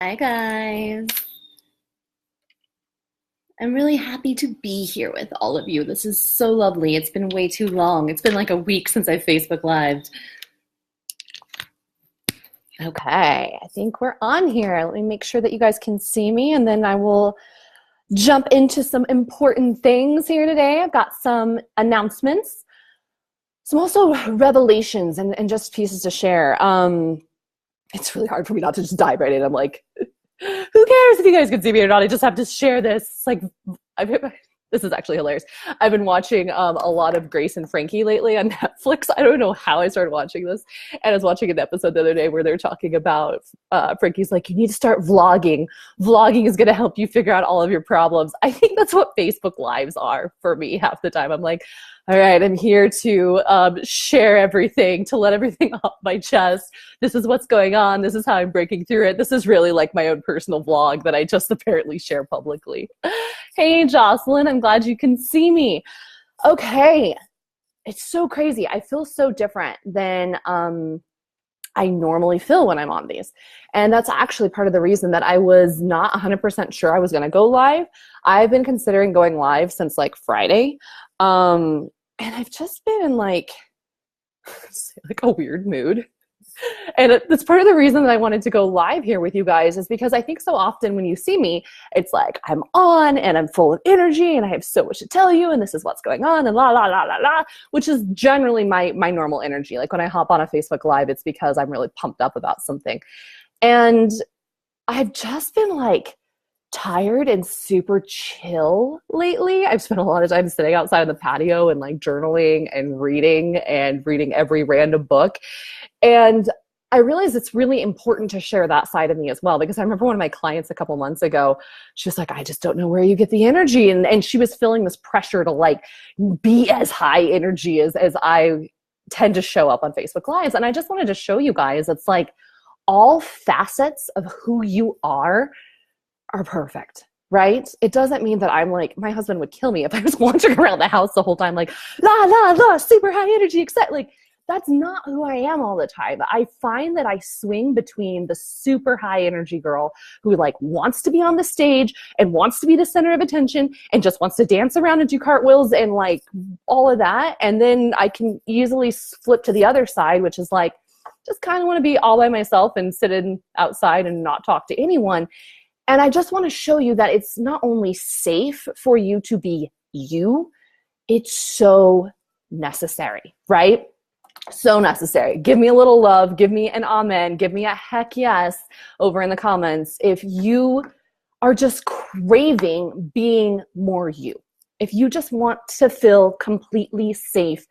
Hi guys. I'm really happy to be here with all of you. This is so lovely. It's been way too long. It's been like a week since I Facebook Lived. Okay, I think we're on here. Let me make sure that you guys can see me and then I will jump into some important things here today. I've got some announcements, some also revelations and just pieces to share. It's really hard for me not to just dive right in. I'm like, who cares if you guys can see me or not? I just have to share this. It's like, this is actually hilarious. I've been watching a lot of Grace and Frankie lately on Netflix. I don't know how I started watching this. And I was watching an episode the other day where they're talking about Frankie's like, you need to start vlogging. Vlogging is going to help you figure out all of your problems. I think that's what Facebook Lives are for me half the time. I'm like, all right, I'm here to share everything, to let everything off my chest. This is what's going on. This is how I'm breaking through it. This is really like my own personal vlog that I just apparently share publicly. Hey, Jocelyn, I'm glad you can see me. Okay, it's so crazy. I feel so different than I normally feel when I'm on these. And that's actually part of the reason that I was not 100% sure I was going to go live. I've been considering going live since like Friday. And I've just been in like a weird mood. And that's part of the reason that I wanted to go live here with you guys is because I think so often when you see me, it's like I'm on and I'm full of energy and I have so much to tell you and this is what's going on and la, la, la, la, la, which is generally my normal energy. Like when I hop on a Facebook Live, it's because I'm really pumped up about something. And I've just been like tired and super chill lately. I've spent a lot of time sitting outside on the patio and like journaling and reading every random book. And I realize it's really important to share that side of me as well, because I remember one of my clients a couple months ago, she was like, I just don't know where you get the energy. And she was feeling this pressure to like be as high energy as I tend to show up on Facebook Lives. And I just wanted to show you guys, it's like all facets of who you are perfect, right? It doesn't mean that I'm like, my husband would kill me if I was wandering around the house the whole time like, la, la, la, super high energy, except like, that's not who I am all the time. I find that I swing between the super high energy girl who like wants to be on the stage and wants to be the center of attention and just wants to dance around and do cartwheels and like all of that. And then I can easily flip to the other side, which is like, just kind of want to be all by myself and sit in outside and not talk to anyone. And I just want to show you that it's not only safe for you to be you, it's so necessary, right? So necessary. Give me a little love, give me an amen, give me a heck yes over in the comments if you are just craving being more you. If you just want to feel completely safe,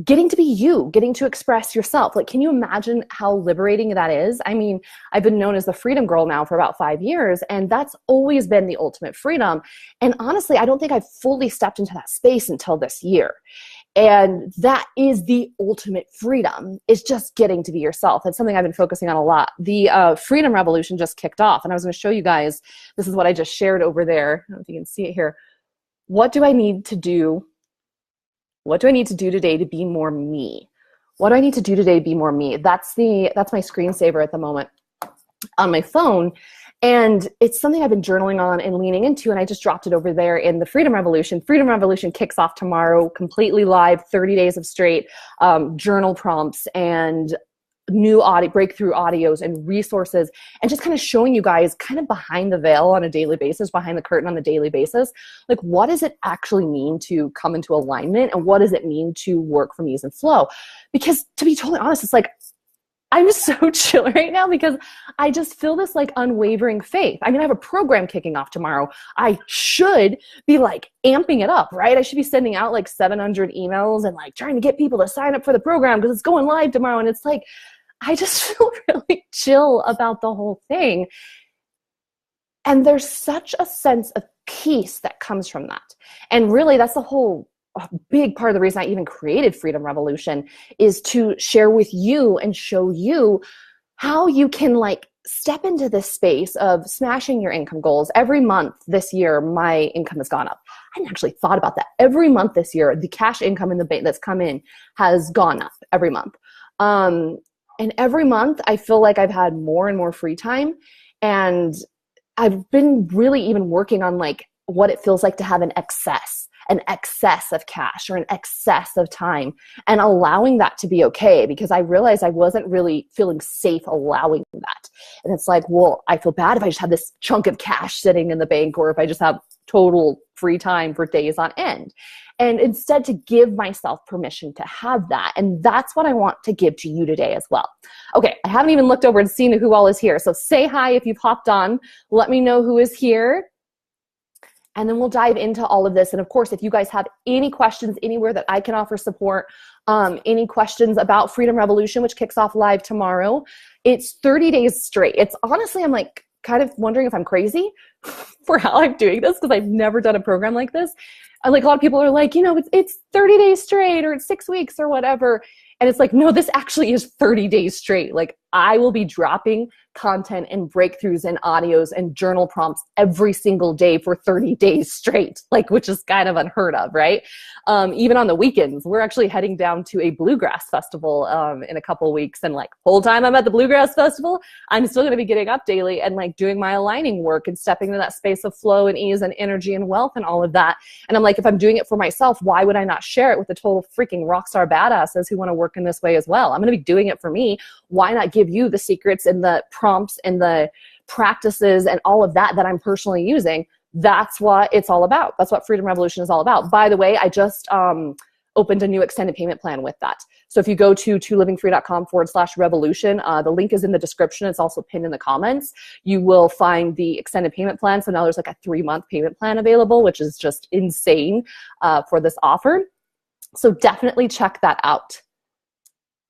getting to be you, getting to express yourself. Like, can you imagine how liberating that is? I mean, I've been known as the freedom girl now for about 5 years, and that's always been the ultimate freedom. And honestly, I don't think I've fully stepped into that space until this year. And that is the ultimate freedom, is just getting to be yourself. It's something I've been focusing on a lot. The freedom revolution just kicked off, and I was going to show you guys, this is what I just shared over there. I don't know if you can see it here. What do I need to do? What do I need to do today to be more me? What do I need to do today to be more me? That's my screensaver at the moment on my phone. And it's something I've been journaling on and leaning into, and I just dropped it over there in the Freedom Revolution. Freedom Revolution kicks off tomorrow, completely live, 30 days of straight journal prompts and new breakthrough audios and resources, and just kind of showing you guys kind of behind the veil on a daily basis, behind the curtain on a daily basis. Like, what does it actually mean to come into alignment, and what does it mean to work from ease and flow? Because to be totally honest, it's like, I'm so chill right now because I just feel this like unwavering faith. I mean, I have a program kicking off tomorrow. I should be like amping it up, right? I should be sending out like 700 emails and like trying to get people to sign up for the program because it's going live tomorrow. And it's like, I just feel really chill about the whole thing. And there's such a sense of peace that comes from that. And really, that's the whole big part of the reason I even created Freedom Revolution, is to share with you and show you how you can like step into this space of smashing your income goals. Every month this year, my income has gone up. I hadn't actually thought about that. Every month this year, the cash income in the bank that's come in has gone up every month. And every month I feel like I've had more and more free time. And I've been really even working on like what it feels like to have an excess of cash or an excess of time, and allowing that to be okay, because I realized I wasn't really feeling safe allowing that. And it's like, well, I feel bad if I just have this chunk of cash sitting in the bank, or if I just have total free time for days on end. And instead to give myself permission to have that. And that's what I want to give to you today as well. Okay, I haven't even looked over and seen who all is here. So say hi if you've hopped on. Let me know who is here. And then we'll dive into all of this. And of course, if you guys have any questions anywhere that I can offer support, any questions about Freedom Revolution, which kicks off live tomorrow, it's 30 days straight. It's honestly, I'm like kind of wondering if I'm crazy for how I'm doing this, because I've never done a program like this. Like a lot of people are like, you know, it's 30 days straight, or it's 6 weeks or whatever. And it's like, no, this actually is 30 days straight. Like I will be dropping content and breakthroughs and audios and journal prompts every single day for 30 days straight, like, which is kind of unheard of, right? Even on the weekends, we're actually heading down to a bluegrass festival in a couple of weeks. And like whole time I'm at the bluegrass festival, I'm still going to be getting up daily and like doing my aligning work and stepping into that space of flow and ease and energy and wealth and all of that. And I'm like, if I'm doing it for myself, why would I not share it with the total freaking rock star badasses who want to work in this way as well? I'm going to be doing it for me. Why not give you the secrets and the prompts and the practices and all of that I'm personally using? That's what it's all about. That's what Freedom Revolution is all about. By the way, I just opened a new extended payment plan with that. So if you go to ToLivingFree.com/revolution, the link is in the description. It's also pinned in the comments. You will find the extended payment plan. So now there's like a 3-month payment plan available, which is just insane for this offer. So definitely check that out.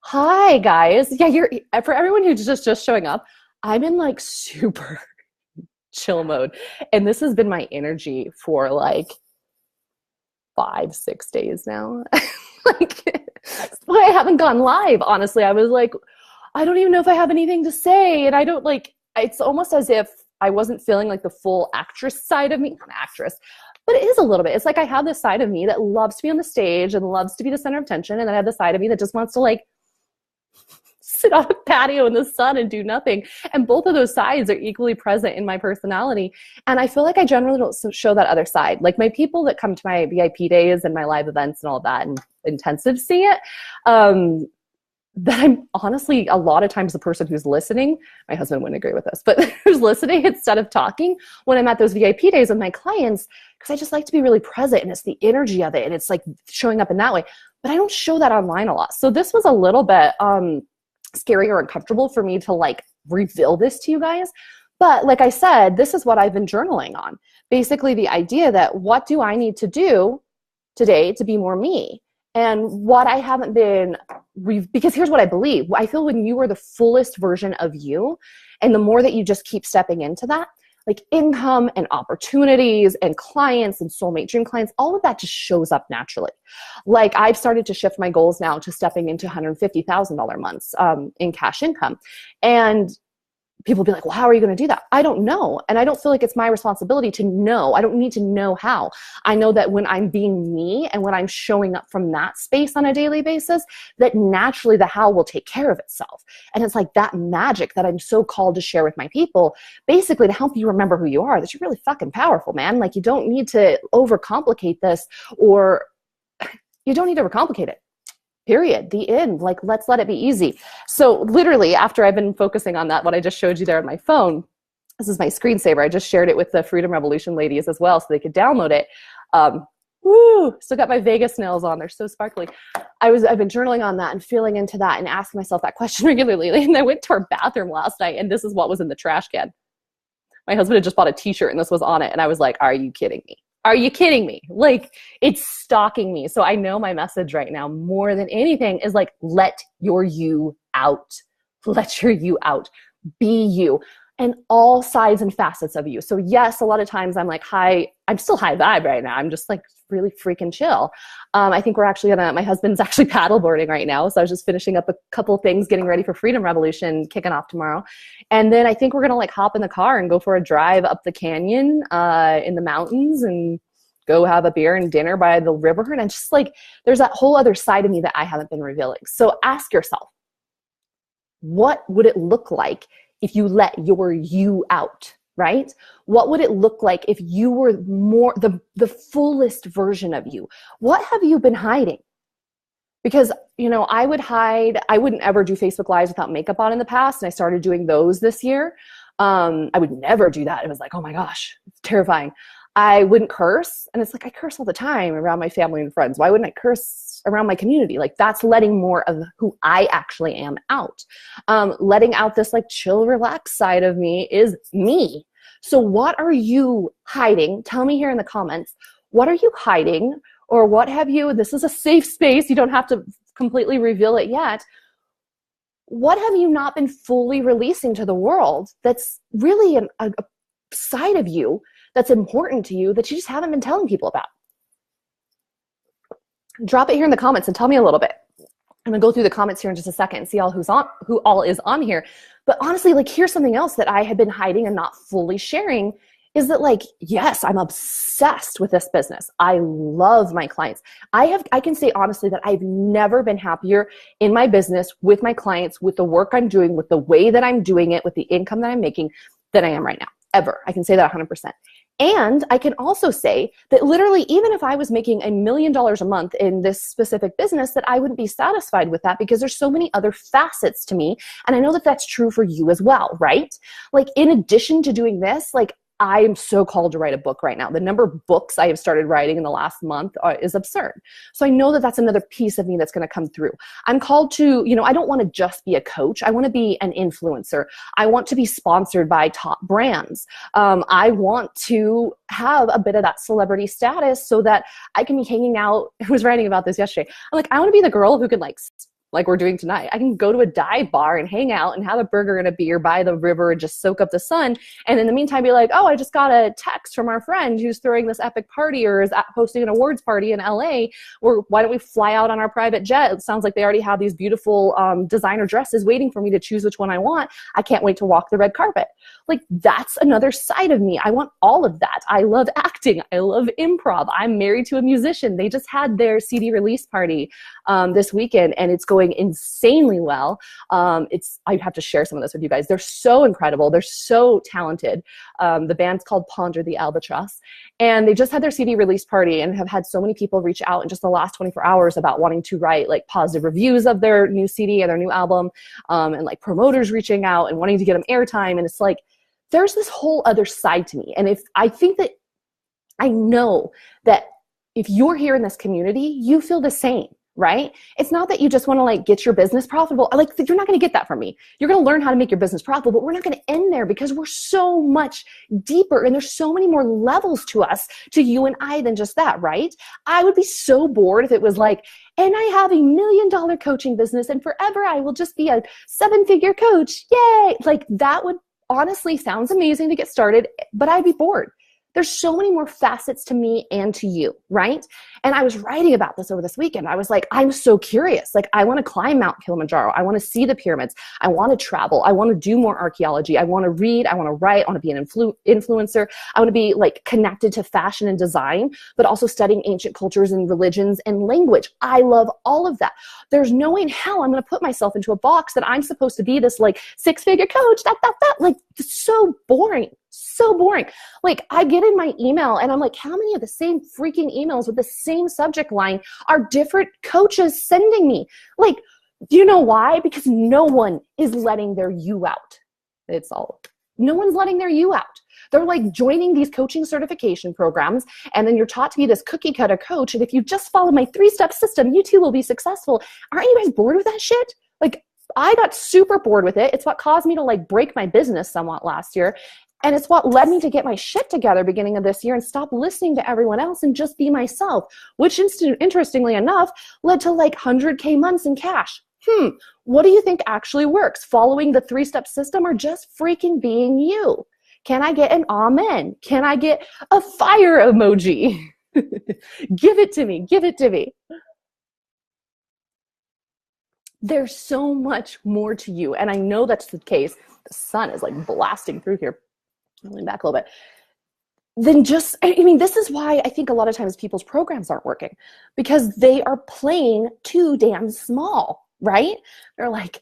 Hi guys. Yeah, for everyone who's just showing up, I'm in like super chill mode. And this has been my energy for like 5-6 days now. Like, that's why I haven't gone live. Honestly, I was like, I don't even know if I have anything to say. And I don't like, it's almost as if I wasn't feeling like the full actress side of me. Not actress, but it is a little bit. It's like I have this side of me that loves to be on the stage and loves to be the center of attention. And then I have the side of me that just wants to like sit on a patio in the sun and do nothing. And both of those sides are equally present in my personality. And I feel like I generally don't show that other side. Like my people that come to my VIP days and my live events and all that and intensive see it, that I'm honestly a lot of times the person who's listening. My husband wouldn't agree with this, but who's listening instead of talking when I'm at those VIP days with my clients, because I just like to be really present, and it's the energy of it, and it's like showing up in that way. But I don't show that online a lot. So this was a little bit scary or uncomfortable for me to like reveal this to you guys. But like I said, this is what I've been journaling on. Basically the idea that what do I need to do today to be more me? And what I haven't been, because here's what I believe. I feel when you are the fullest version of you, and the more that you just keep stepping into that, like income and opportunities and clients and soulmate dream clients, all of that just shows up naturally. Like I've started to shift my goals now to stepping into $150,000 months in cash income. And people be like, well, how are you going to do that? I don't know. And I don't feel like it's my responsibility to know. I don't need to know how. I know that when I'm being me and when I'm showing up from that space on a daily basis, that naturally the how will take care of itself. And it's like that magic that I'm so called to share with my people, basically to help you remember who you are, that you're really fucking powerful, man. Like you don't need to overcomplicate this, or you don't need to overcomplicate it. Period. The end. Like, let's let it be easy. So literally after I've been focusing on that, what I just showed you there on my phone, this is my screensaver. I just shared it with the Freedom Revolution ladies as well so they could download it. Still got my Vegas nails on. They're so sparkly. I've been journaling on that and feeling into that and asking myself that question regularly. And I went to our bathroom last night and this is what was in the trash can. My husband had just bought a t-shirt and this was on it. And I was like, are you kidding me? Are you kidding me? Like, it's stalking me. So I know my message right now, more than anything, is like, let your you out. Let your you out. Be you. And all sides and facets of you. So yes, a lot of times I'm like, I'm still high vibe right now. I'm just like really freaking chill. I think we're actually my husband's actually paddleboarding right now. So I was just finishing up a couple things, getting ready for Freedom Revolution, kicking off tomorrow. And then I think we're going to like hop in the car and go for a drive up the canyon in the mountains and go have a beer and dinner by the river. And I'm just like, there's that whole other side of me that I haven't been revealing. So ask yourself, what would it look like if you let your you out, right? What would it look like if you were more the fullest version of you? What have you been hiding? Because, I wouldn't ever do Facebook Lives without makeup on in the past. And I started doing those this year. I would never do that. It was like, oh my gosh, it's terrifying. I wouldn't curse. And it's like, I curse all the time around my family and friends. Why wouldn't I curse around my community? Like, that's letting more of who I actually am out. Letting out this like chill, relaxed side of me is me. So what are you hiding? Tell me here in the comments. What are you hiding? Or what have you, this is a safe space. You don't have to completely reveal it yet. What have you not been fully releasing to the world that's really a side of you that's important to you that you just haven't been telling people about? Drop it here in the comments and tell me a little bit. I'm gonna go through the comments here in just a second and see who all is on here. But honestly, like, here's something else that I had been hiding and not fully sharing is that, like, yes, I'm obsessed with this business. I love my clients. I can say honestly that I've never been happier in my business, with my clients, with the work I'm doing, with the way that I'm doing it, with the income that I'm making than I am right now, ever. I can say that 100%. And I can also say that literally, even if I was making $1 million a month in this specific business, that I wouldn't be satisfied with that, because there's so many other facets to me. And I know that that's true for you as well, right? Like, in addition to doing this, like, I am so called to write a book right now. The number of books I have started writing in the last month is absurd. So I know that that's another piece of me that's going to come through. I'm called to, I don't want to just be a coach. I want to be an influencer. I want to be sponsored by top brands. I want to have a bit of that celebrity status so that I can be hanging out. I was writing about this yesterday. I'm like, I want to be the girl who can like we're doing tonight. I can go to a dive bar and hang out and have a burger and a beer by the river and just soak up the sun. And in the meantime, be like, oh, I just got a text from our friend who's throwing this epic party or is hosting an awards party in LA. Or why don't we fly out on our private jet? It sounds like they already have these beautiful designer dresses waiting for me to choose which one I want. I can't wait to walk the red carpet. Like, that's another side of me. I want all of that. I love acting. I love improv. I'm married to a musician. They just had their CD release party this weekend, and it's going insanely well. I have to share some of this with you guys. They're so incredible. They're so talented. The band's called Ponder the Albatross, and they just had their CD release party and have had so many people reach out in just the last 24 hours about wanting to write like positive reviews of their new CD and their new album, and like promoters reaching out and wanting to get them airtime. And it's like, there's this whole other side to me. And if I think that I know that if you're here in this community, you feel the same, right? It's not that you just want to like get your business profitable. Like, you're not going to get that from me. You're going to learn how to make your business profitable, but we're not going to end there, because we're so much deeper and there's so many more levels to us, to you and I, than just that, right? I would be so bored if it was like, and I have $1 million coaching business and forever I will just be a 7-figure coach. Yay. Like, that would honestly sounds amazing to get started, but I'd be bored. There's so many more facets to me and to you, right? And I was writing about this over this weekend. I was like, I'm so curious. Like, I want to climb Mount Kilimanjaro. I want to see the pyramids. I want to travel. I want to do more archaeology. I want to read. I want to write. I want to be an influencer. I want to be like connected to fashion and design, but also studying ancient cultures and religions and language. I love all of that. There's no way in hell I'm going to put myself into a box that I'm supposed to be this like 6-figure coach, like, it's so boring. So boring. Like, I get in my email and I'm like, how many of the same freaking emails with the same subject line are different coaches sending me? Like, do you know why? Because no one is letting their you out. No one's letting their you out. They're like joining these coaching certification programs, and then you're taught to be this cookie cutter coach. And if you just follow my 3-step system, you too will be successful. Aren't you guys bored with that shit? Like, I got super bored with it. It's what caused me to like break my business somewhat last year. And it's what led me to get my shit together beginning of this year and stop listening to everyone else and just be myself, which interestingly enough led to like 100K months in cash. What do you think actually works? Following the 3-step system or just freaking being you? Can I get an amen? Can I get a fire emoji? Give it to me. Give it to me. There's so much more to you. And I know that's the case. The sun is like blasting through here. I'll lean back a little bit. Then just, I mean, this is why I think a lot of times people's programs aren't working, because they are playing too damn small, right? They're like,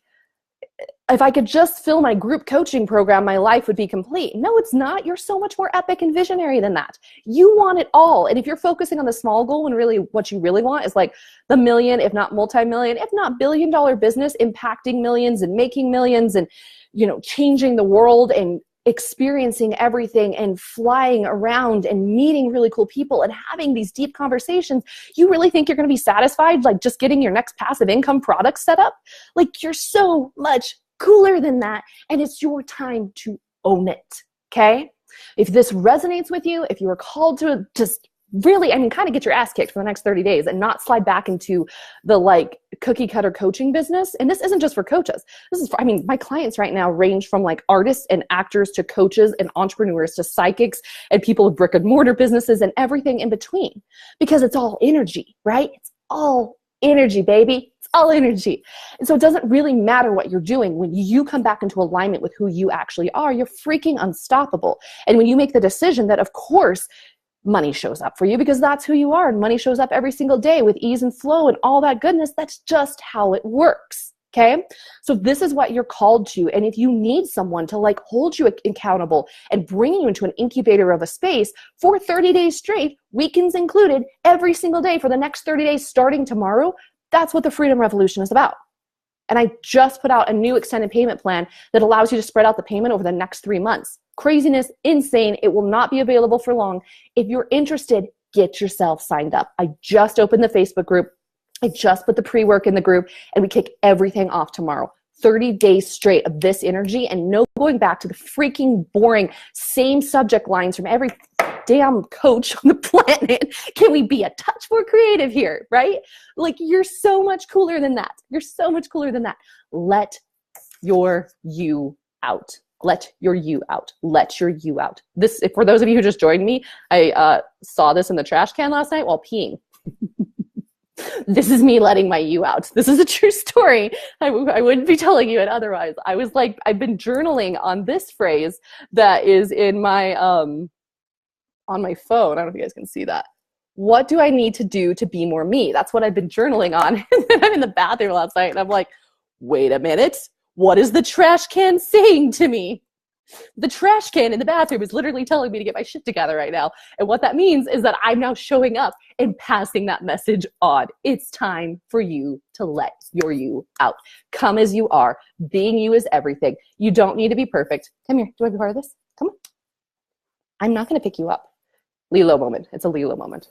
if I could just fill my group coaching program, my life would be complete. No, it's not. You're so much more epic and visionary than that. You want it all. And if you're focusing on the small goal when really what you really want is like the million, if not multi-million, if not billion-dollar business, impacting millions and making millions and, you know, changing the world and experiencing everything and flying around and meeting really cool people and having these deep conversations, you really think you're going to be satisfied like just getting your next passive income product set up? Like, you're so much cooler than that, and it's your time to own it, okay? If this resonates with you, if you are called to just really, I mean, kind of get your ass kicked for the next 30 days and not slide back into the like cookie cutter coaching business. And this isn't just for coaches. This is for, I mean, my clients right now range from like artists and actors to coaches and entrepreneurs to psychics and people with brick and mortar businesses and everything in between, because it's all energy, right? It's all energy, baby. It's all energy. And so it doesn't really matter what you're doing. When you come back into alignment with who you actually are, you're freaking unstoppable. And when you make the decision that, of course, money shows up for you because that's who you are, and money shows up every single day with ease and flow and all that goodness, that's just how it works. Okay? So this is what you're called to. And if you need someone to like hold you accountable and bring you into an incubator of a space for 30 days straight, weekends included, every single day for the next 30 days starting tomorrow, that's what the Freedom Revolution is about. And I just put out a new extended payment plan that allows you to spread out the payment over the next 3 months. Craziness, insane. It will not be available for long. If you're interested, get yourself signed up. I just opened the Facebook group. I just put the pre-work in the group, and we kick everything off tomorrow. 30 days straight of this energy and no going back to the freaking boring same subject lines from every damn coach on the planet. Can we be a touch more creative here, right? Like, you're so much cooler than that. You're so much cooler than that. Let your you out. Let your you out. Let your you out. This, for those of you who just joined me, I saw this in the trash can last night while peeing. This is me letting my you out. This is a true story. I wouldn't be telling you it otherwise. I was like, I've been journaling on this phrase that is in my, on my phone. I don't know if you guys can see that. What do I need to do to be more me? That's what I've been journaling on. And then I'm in the bathroom last night and I'm like, wait a minute. What is the trash can saying to me? The trash can in the bathroom is literally telling me to get my shit together right now. And what that means is that I'm now showing up and passing that message on. It's time for you to let your you out. Come as you are. Being you is everything. You don't need to be perfect. Come here. Do I be part of this? Come on. I'm not going to pick you up. Lilo moment. It's a Lilo moment.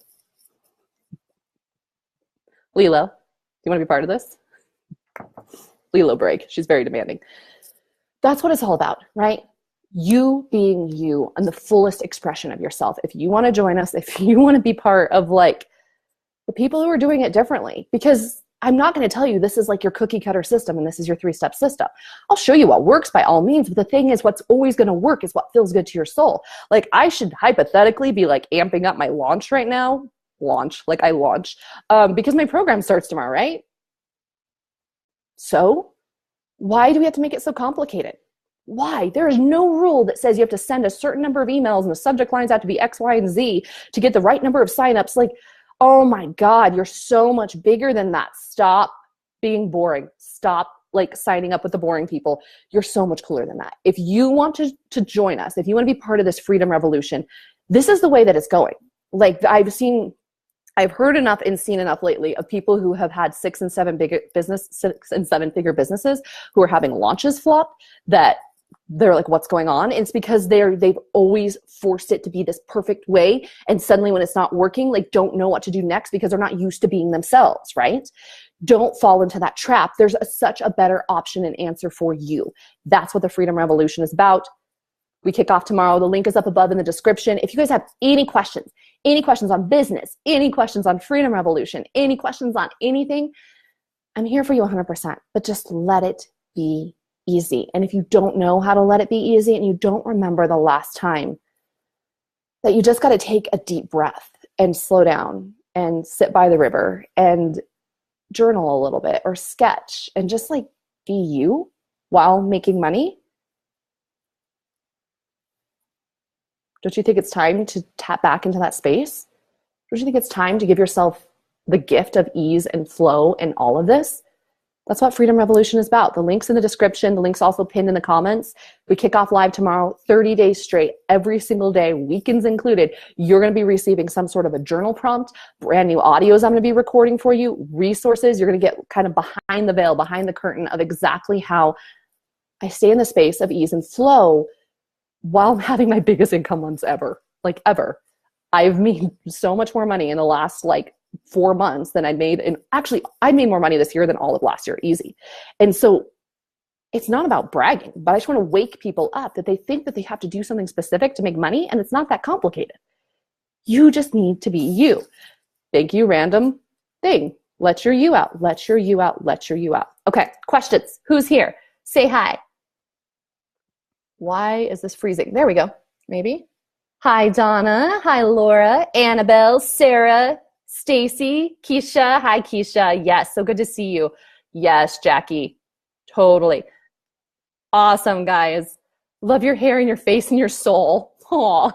Lilo, do you want to be part of this? Lilo break. She's very demanding. That's what it's all about, right? You being you and the fullest expression of yourself. If you want to join us, if you want to be part of like the people who are doing it differently, because I'm not going to tell you this is like your cookie cutter system and this is your 3-step system. I'll show you what works by all means, but the thing is, what's always going to work is what feels good to your soul. Like, I should hypothetically be like amping up my launch right now. Launch, like I launch, because my program starts tomorrow, right? So why do we have to make it so complicated? Why? There is no rule that says you have to send a certain number of emails and the subject lines have to be X, Y, and Z to get the right number of signups. Like, oh my God, you're so much bigger than that. Stop being boring. Stop like signing up with the boring people. You're so much cooler than that. If you want to join us, if you want to be part of this freedom revolution, this is the way that it's going. Like, I've heard enough and seen enough lately of people who have had 6 and 7 figure businesses who are having launches flop, that they're like, what's going on? And it's because they've always forced it to be this perfect way. And suddenly when it's not working, like, don't know what to do next because they're not used to being themselves, right? Don't fall into that trap. There's such a better option and answer for you. That's what the Freedom Revolution is about. We kick off tomorrow. The link is up above in the description. If you guys have any questions on business, any questions on Freedom Revolution, any questions on anything, I'm here for you 100%, but just let it be easy. And if you don't know how to let it be easy and you don't remember the last time, that you just got to take a deep breath and slow down and sit by the river and journal a little bit or sketch and just like be you while making money. Don't you think it's time to tap back into that space? Don't you think it's time to give yourself the gift of ease and flow and all of this? That's what Freedom Revolution is about. The link's in the description. The link's also pinned in the comments. We kick off live tomorrow, 30 days straight, every single day, weekends included. You're going to be receiving some sort of a journal prompt, brand new audios I'm going to be recording for you, resources. You're going to get kind of behind the veil, behind the curtain of exactly how I stay in the space of ease and flow while I'm having my biggest income months ever, like ever. I've made so much more money in the last 4 months than I made. And actually, I made more money this year than all of last year, easy. And so it's not about bragging, but I just want to wake people up that they think that they have to do something specific to make money. And it's not that complicated. You just need to be you. Thank you, random thing. Let your you out. Let your you out. Let your you out. Okay, questions. Who's here? Say hi. Why is this freezing? There we go. Maybe. Hi, Donna. Hi, Laura. Annabelle. Sarah. Stacy. Keisha. Hi, Keisha. Yes, so good to see you. Yes, Jackie. Totally. Awesome, guys. Love your hair and your face and your soul. Aw.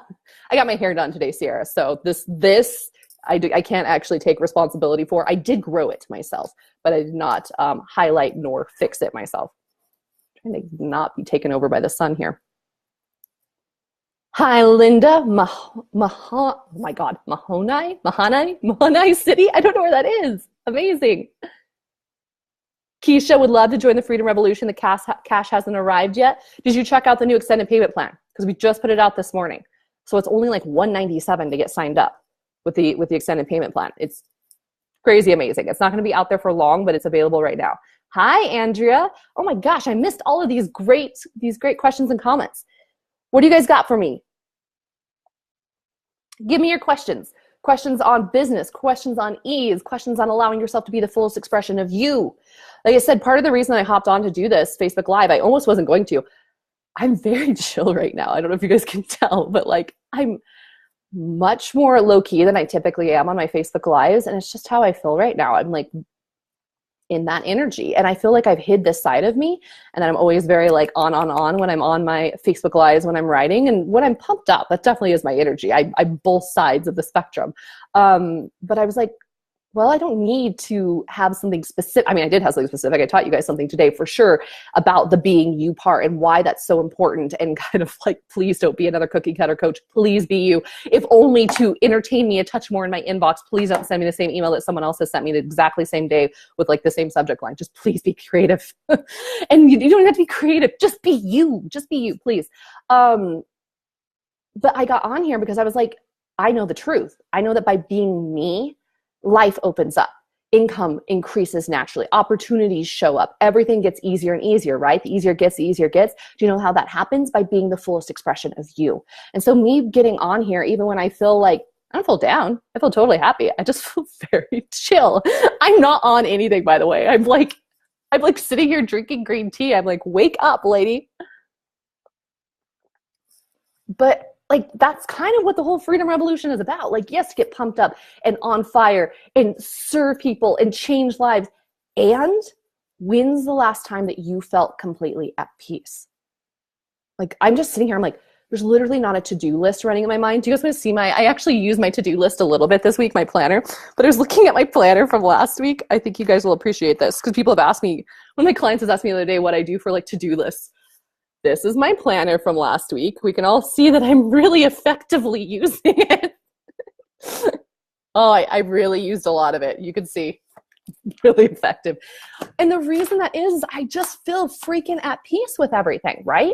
I got my hair done today, Sierra. So this I can't actually take responsibility for. I did grow it myself, but I did not highlight nor fix it myself. I'm trying to not be taken over by the sun here. Hi, Linda. Oh my God, Mahonai City. I don't know where that is. Amazing. Keisha would love to join the Freedom Revolution. The cash hasn't arrived yet. Did you check out the new extended payment plan? Because we just put it out this morning. So it's only like $197 to get signed up with the extended payment plan. It's crazy amazing. It's not going to be out there for long, but it's available right now. Hi, Andrea. Oh my gosh, I missed all of these great questions and comments. What do you guys got for me? Give me your questions. Questions on business, questions on ease, questions on allowing yourself to be the fullest expression of you. Like I said, part of the reason I hopped on to do this Facebook Live, I almost wasn't going to. I'm very chill right now. I don't know if you guys can tell, but I'm much more low-key than I typically am on my Facebook Lives, and it's just how I feel right now. I'm in that energy, and I feel like I've hid this side of me, and I'm always very on when I'm on my Facebook Lives, when I'm writing, and when I'm pumped up. That definitely is my energy. I'm both sides of the spectrum. But I was like, well, I don't need to have something specific. I mean, I did have something specific. I taught you guys something today for sure about the being you part and why that's so important, and kind of please don't be another cookie cutter coach. Please be you. If only to entertain me a touch more in my inbox. Please don't send me the same email that someone else has sent me the exactly same day with the same subject line. Just please be creative. And you don't have to be creative. Just be you. Just be you, please. But I got on here because I was like, I know the truth. I know that by being me, life opens up, income increases naturally, opportunities show up, everything gets easier and easier, right? The easier it gets, the easier it gets. Do you know how that happens? By being the fullest expression of you. And so me getting on here, even when I feel I don't feel down, I feel totally happy. I just feel very chill. I'm not on anything, by the way. I'm sitting here drinking green tea. I'm like, wake up, lady. But that's kind of what the whole Freedom Revolution is about. Yes, get pumped up and on fire and serve people and change lives. And when's the last time that you felt completely at peace? I'm just sitting here. I'm there's literally not a to-do list running in my mind. Do you guys want to see I actually use my to-do list a little bit this week, my planner. But I was looking at my planner from last week. I think you guys will appreciate this because people have asked me, one of my clients has asked me the other day what I do for to-do lists. This is my planner from last week. We can all see that I'm really effectively using it. Oh, I really used a lot of it. You can see, really effective. And the reason that is I just feel freaking at peace with everything, right?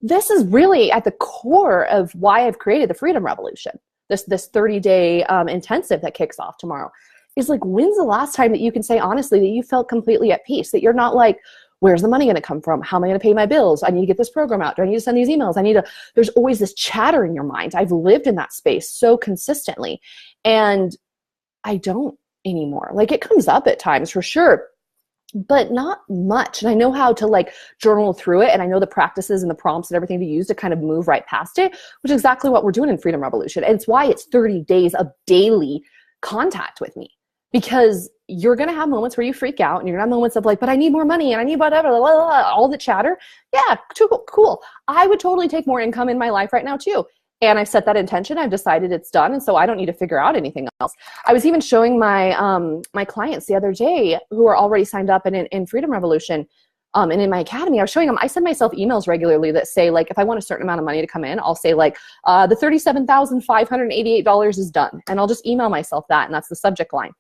This is really at the core of why I've created the Freedom Revolution. This 30-day intensive that kicks off tomorrow is when's the last time that you can say honestly that you felt completely at peace, that you're not where's the money going to come from? How am I going to pay my bills? I need to get this program out. Do I need to send these emails? There's always this chatter in your mind. I've lived in that space so consistently, and I don't anymore. It comes up at times for sure, but not much. And I know how to journal through it. And I know the practices and the prompts and everything to use to kind of move right past it, which is exactly what we're doing in Freedom Revolution. And it's why it's 30 days of daily contact with me. Because you're going to have moments where you freak out, and you're going to have moments of but I need more money and I need whatever, blah, blah, blah, all the chatter. Yeah, cool. I would totally take more income in my life right now too. and I've set that intention. I've decided it's done, and so I don't need to figure out anything else. I was even showing my my clients the other day who are already signed up in Freedom Revolution, and in my academy. I was showing them. I send myself emails regularly that say, like, if I want a certain amount of money to come in, I'll say like the $37,588 is done, and I'll just email myself that, and that's the subject line.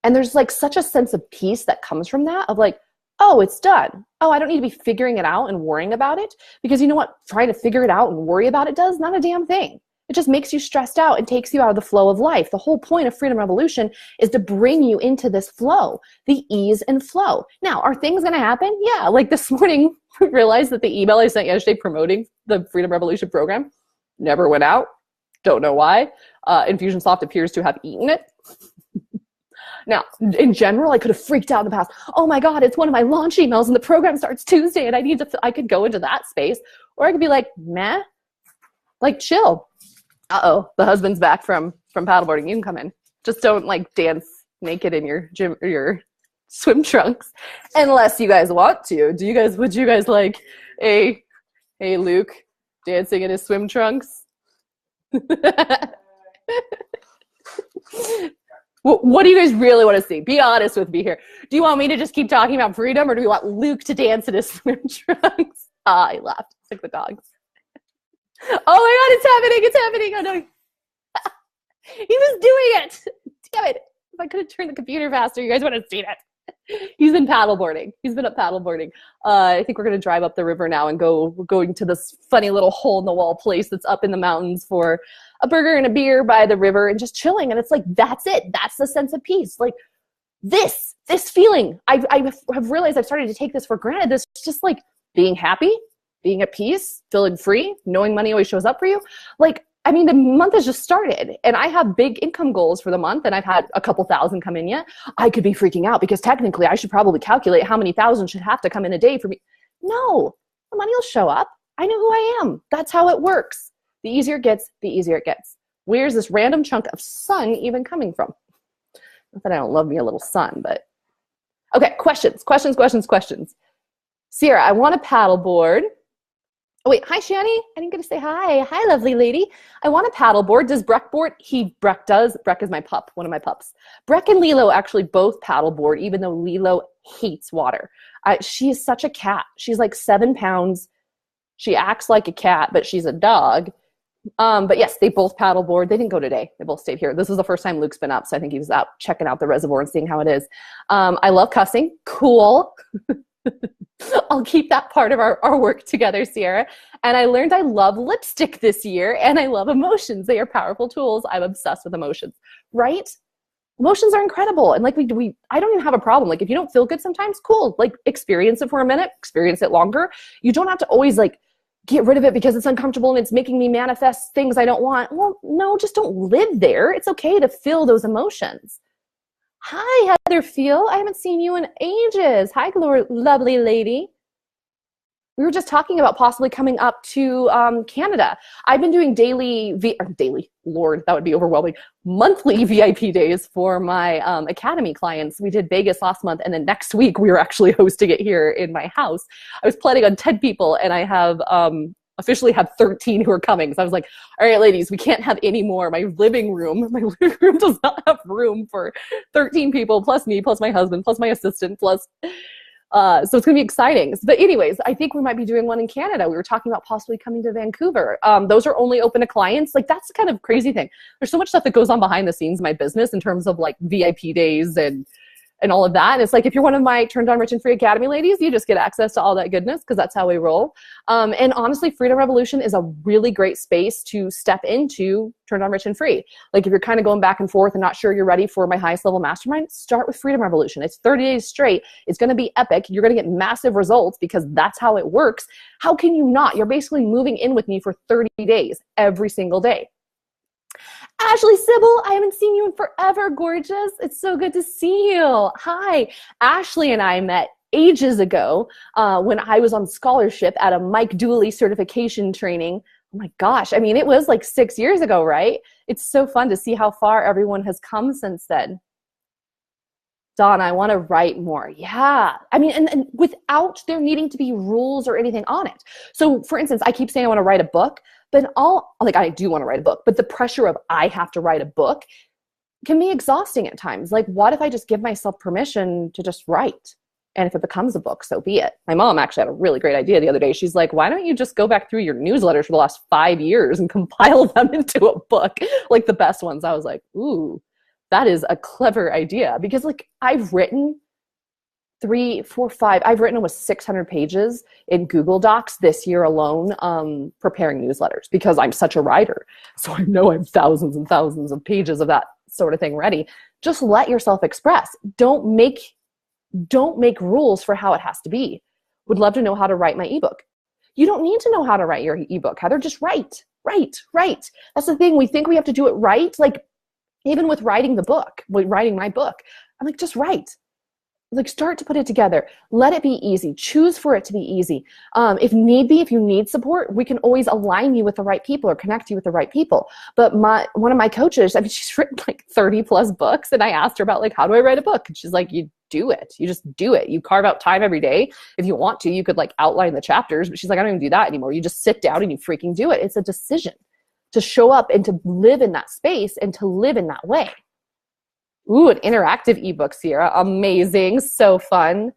And there's like such a sense of peace that comes from that, of like, oh, it's done. Oh, I don't need to be figuring it out and worrying about it, because you know what trying to figure it out and worry about it does? Not a damn thing. It just makes you stressed out and takes you out of the flow of life. The whole point of Freedom Revolution is to bring you into this flow, the ease and flow. Now, are things going to happen? Yeah. Like this morning, I realized that the email I sent yesterday promoting the Freedom Revolution program never went out. Don't know why. Infusionsoft appears to have eaten it. Now, in general, I could have freaked out in the past. Oh my God, it's one of my launch emails and the program starts Tuesday and I could go into that space. Or I could be like, meh, like chill. Uh-oh, the husband's back from paddleboarding. You can come in. Just don't like dance naked in your gym or your swim trunks unless you guys want to. Would you guys like a Luke dancing in his swim trunks? What do you guys really want to see? Be honest with me here. Do you want me to just keep talking about freedom, or do you want Luke to dance in his swim trunks? I laughed. It's like the dogs. Oh my God, it's happening. It's happening. Oh no. He was doing it. Damn it. If I could have turned the computer faster, you guys would have seen it. He's been paddleboarding. He's been up paddleboarding. I think we're going to drive up the river now and we're going to this funny little hole in the wall place that's up in the mountains for a burger and a beer by the river and just chilling. And it's like, that's it. That's the sense of peace. Like this feeling. I have realized I've started to take this for granted. This just like being happy, being at peace, feeling free, knowing money always shows up for you. Like, I mean, the month has just started and I have big income goals for the month and I've had a couple thousand come in yet. I could be freaking out because technically I should probably calculate how many thousands should have to come in a day for me. No, the money will show up. I know who I am. That's how it works. The easier it gets, the easier it gets. Where's this random chunk of sun even coming from? Not that I don't love me a little sun, but okay, questions. Sierra, I want a paddleboard. Oh wait, hi Shani. I didn't get to say hi. Hi, lovely lady. I want a paddleboard. Does Breck board? Breck does. Breck is my pup, one of my pups. Breck and Lilo actually both paddleboard, even though Lilo hates water. She is such a cat. She's like 7 pounds. She acts like a cat, but she's a dog. But yes, they both paddleboard. They didn't go today. They both stayed here. This is the first time Luke's been up, so I think he was out checking out the reservoir and seeing how it is. I love cussing. Cool. I'll keep that part of our work together, Sierra. And I learned I love lipstick this year, and I love emotions. They are powerful tools. I'm obsessed with emotions, right? Emotions are incredible. And like I don't even have a problem. Like if you don't feel good sometimes, cool. Like experience it for a minute, experience it longer. You don't have to always like get rid of it because it's uncomfortable and it's making me manifest things I don't want. Well, no, just don't live there. It's okay to feel those emotions. Hi, Heather Feel. I haven't seen you in ages. Hi, lovely lady. We were just talking about possibly coming up to Canada. I've been doing Lord, that would be overwhelming, monthly VIP days for my Academy clients. We did Vegas last month, and then next week we were actually hosting it here in my house. I was planning on 10 people, and I have officially have 13 who are coming. So I was like, all right, ladies, we can't have any more. My living room does not have room for 13 people, plus me, plus my husband, plus my assistant, plus... so it's going to be exciting. But anyways, I think we might be doing one in Canada. We were talking about possibly coming to Vancouver. Those are only open to clients. Like that's the kind of crazy thing. There's so much stuff that goes on behind the scenes in my business in terms of like VIP days and all of that. And it's like, if you're one of my Turned On Rich and Free Academy ladies, you just get access to all that goodness because that's how we roll. And honestly, Freedom Revolution is a really great space to step into Turned On Rich and Free. Like if you're kind of going back and forth and not sure you're ready for my highest level mastermind, start with Freedom Revolution. It's 30 days straight. It's going to be epic. You're going to get massive results because that's how it works. How can you not? You're basically moving in with me for 30 days every single day. Ashley Sybil, I haven't seen you in forever, gorgeous. It's so good to see you. Hi. Ashley and I met ages ago when I was on scholarship at a Mike Dooley certification training. Oh my gosh. I mean, it was like 6 years ago, right? It's so fun to see how far everyone has come since then. Donna, I want to write more. Yeah. I mean, and without there needing to be rules or anything on it. So for instance, I keep saying I want to write a book. But I do want to write a book, but the pressure of I have to write a book can be exhausting at times. Like, what if I just give myself permission to just write? And if it becomes a book, so be it. My mom actually had a really great idea the other day. She's like, why don't you just go back through your newsletters for the last 5 years and compile them into a book, like the best ones? I was like, ooh, that is a clever idea. Because like I've written I've written almost 600 pages in Google Docs this year alone, preparing newsletters, because I'm such a writer. So I know I have thousands and thousands of pages of that sort of thing ready. Just let yourself express. Don't make rules for how it has to be. Would love to know how to write my ebook. You don't need to know how to write your ebook, Heather. Just write. That's the thing. We think we have to do it right. Like even with writing writing my book, I'm like, just write. Like start to put it together. Let it be easy. Choose for it to be easy. If need be, if you need support, we can always align you with the right people or connect you with the right people. But one of my coaches, I mean, she's written like 30 plus books, and I asked her about like, how do I write a book? And she's like, you do it. You just do it. You carve out time every day. If you want to, you could like outline the chapters, but she's like, I don't even do that anymore. You just sit down and you freaking do it. It's a decision to show up and to live in that space and to live in that way. Ooh, an interactive ebook, Sierra. Amazing. So fun.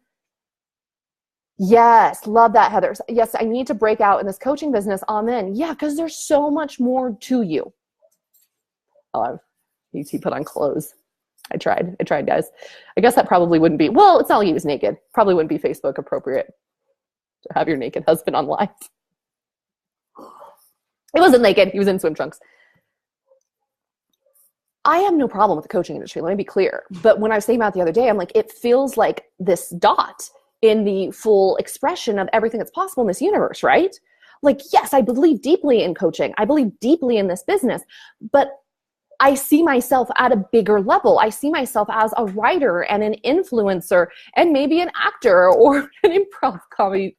Yes, love that, Heather. Yes, I need to break out in this coaching business. Amen. Yeah, because there's so much more to you. Oh, he put on clothes. I tried, guys. I guess that probably wouldn't be, well, it's not like he was naked. Probably wouldn't be Facebook appropriate to have your naked husband on live. He wasn't naked. He was in swim trunks. I have no problem with the coaching industry, let me be clear. But when I was saying about it the other day, I'm like, it feels like this dot in the full expression of everything that's possible in this universe, right? Like, yes, I believe deeply in coaching. I believe deeply in this business, but I see myself at a bigger level. I see myself as a writer and an influencer and maybe an actor or an improv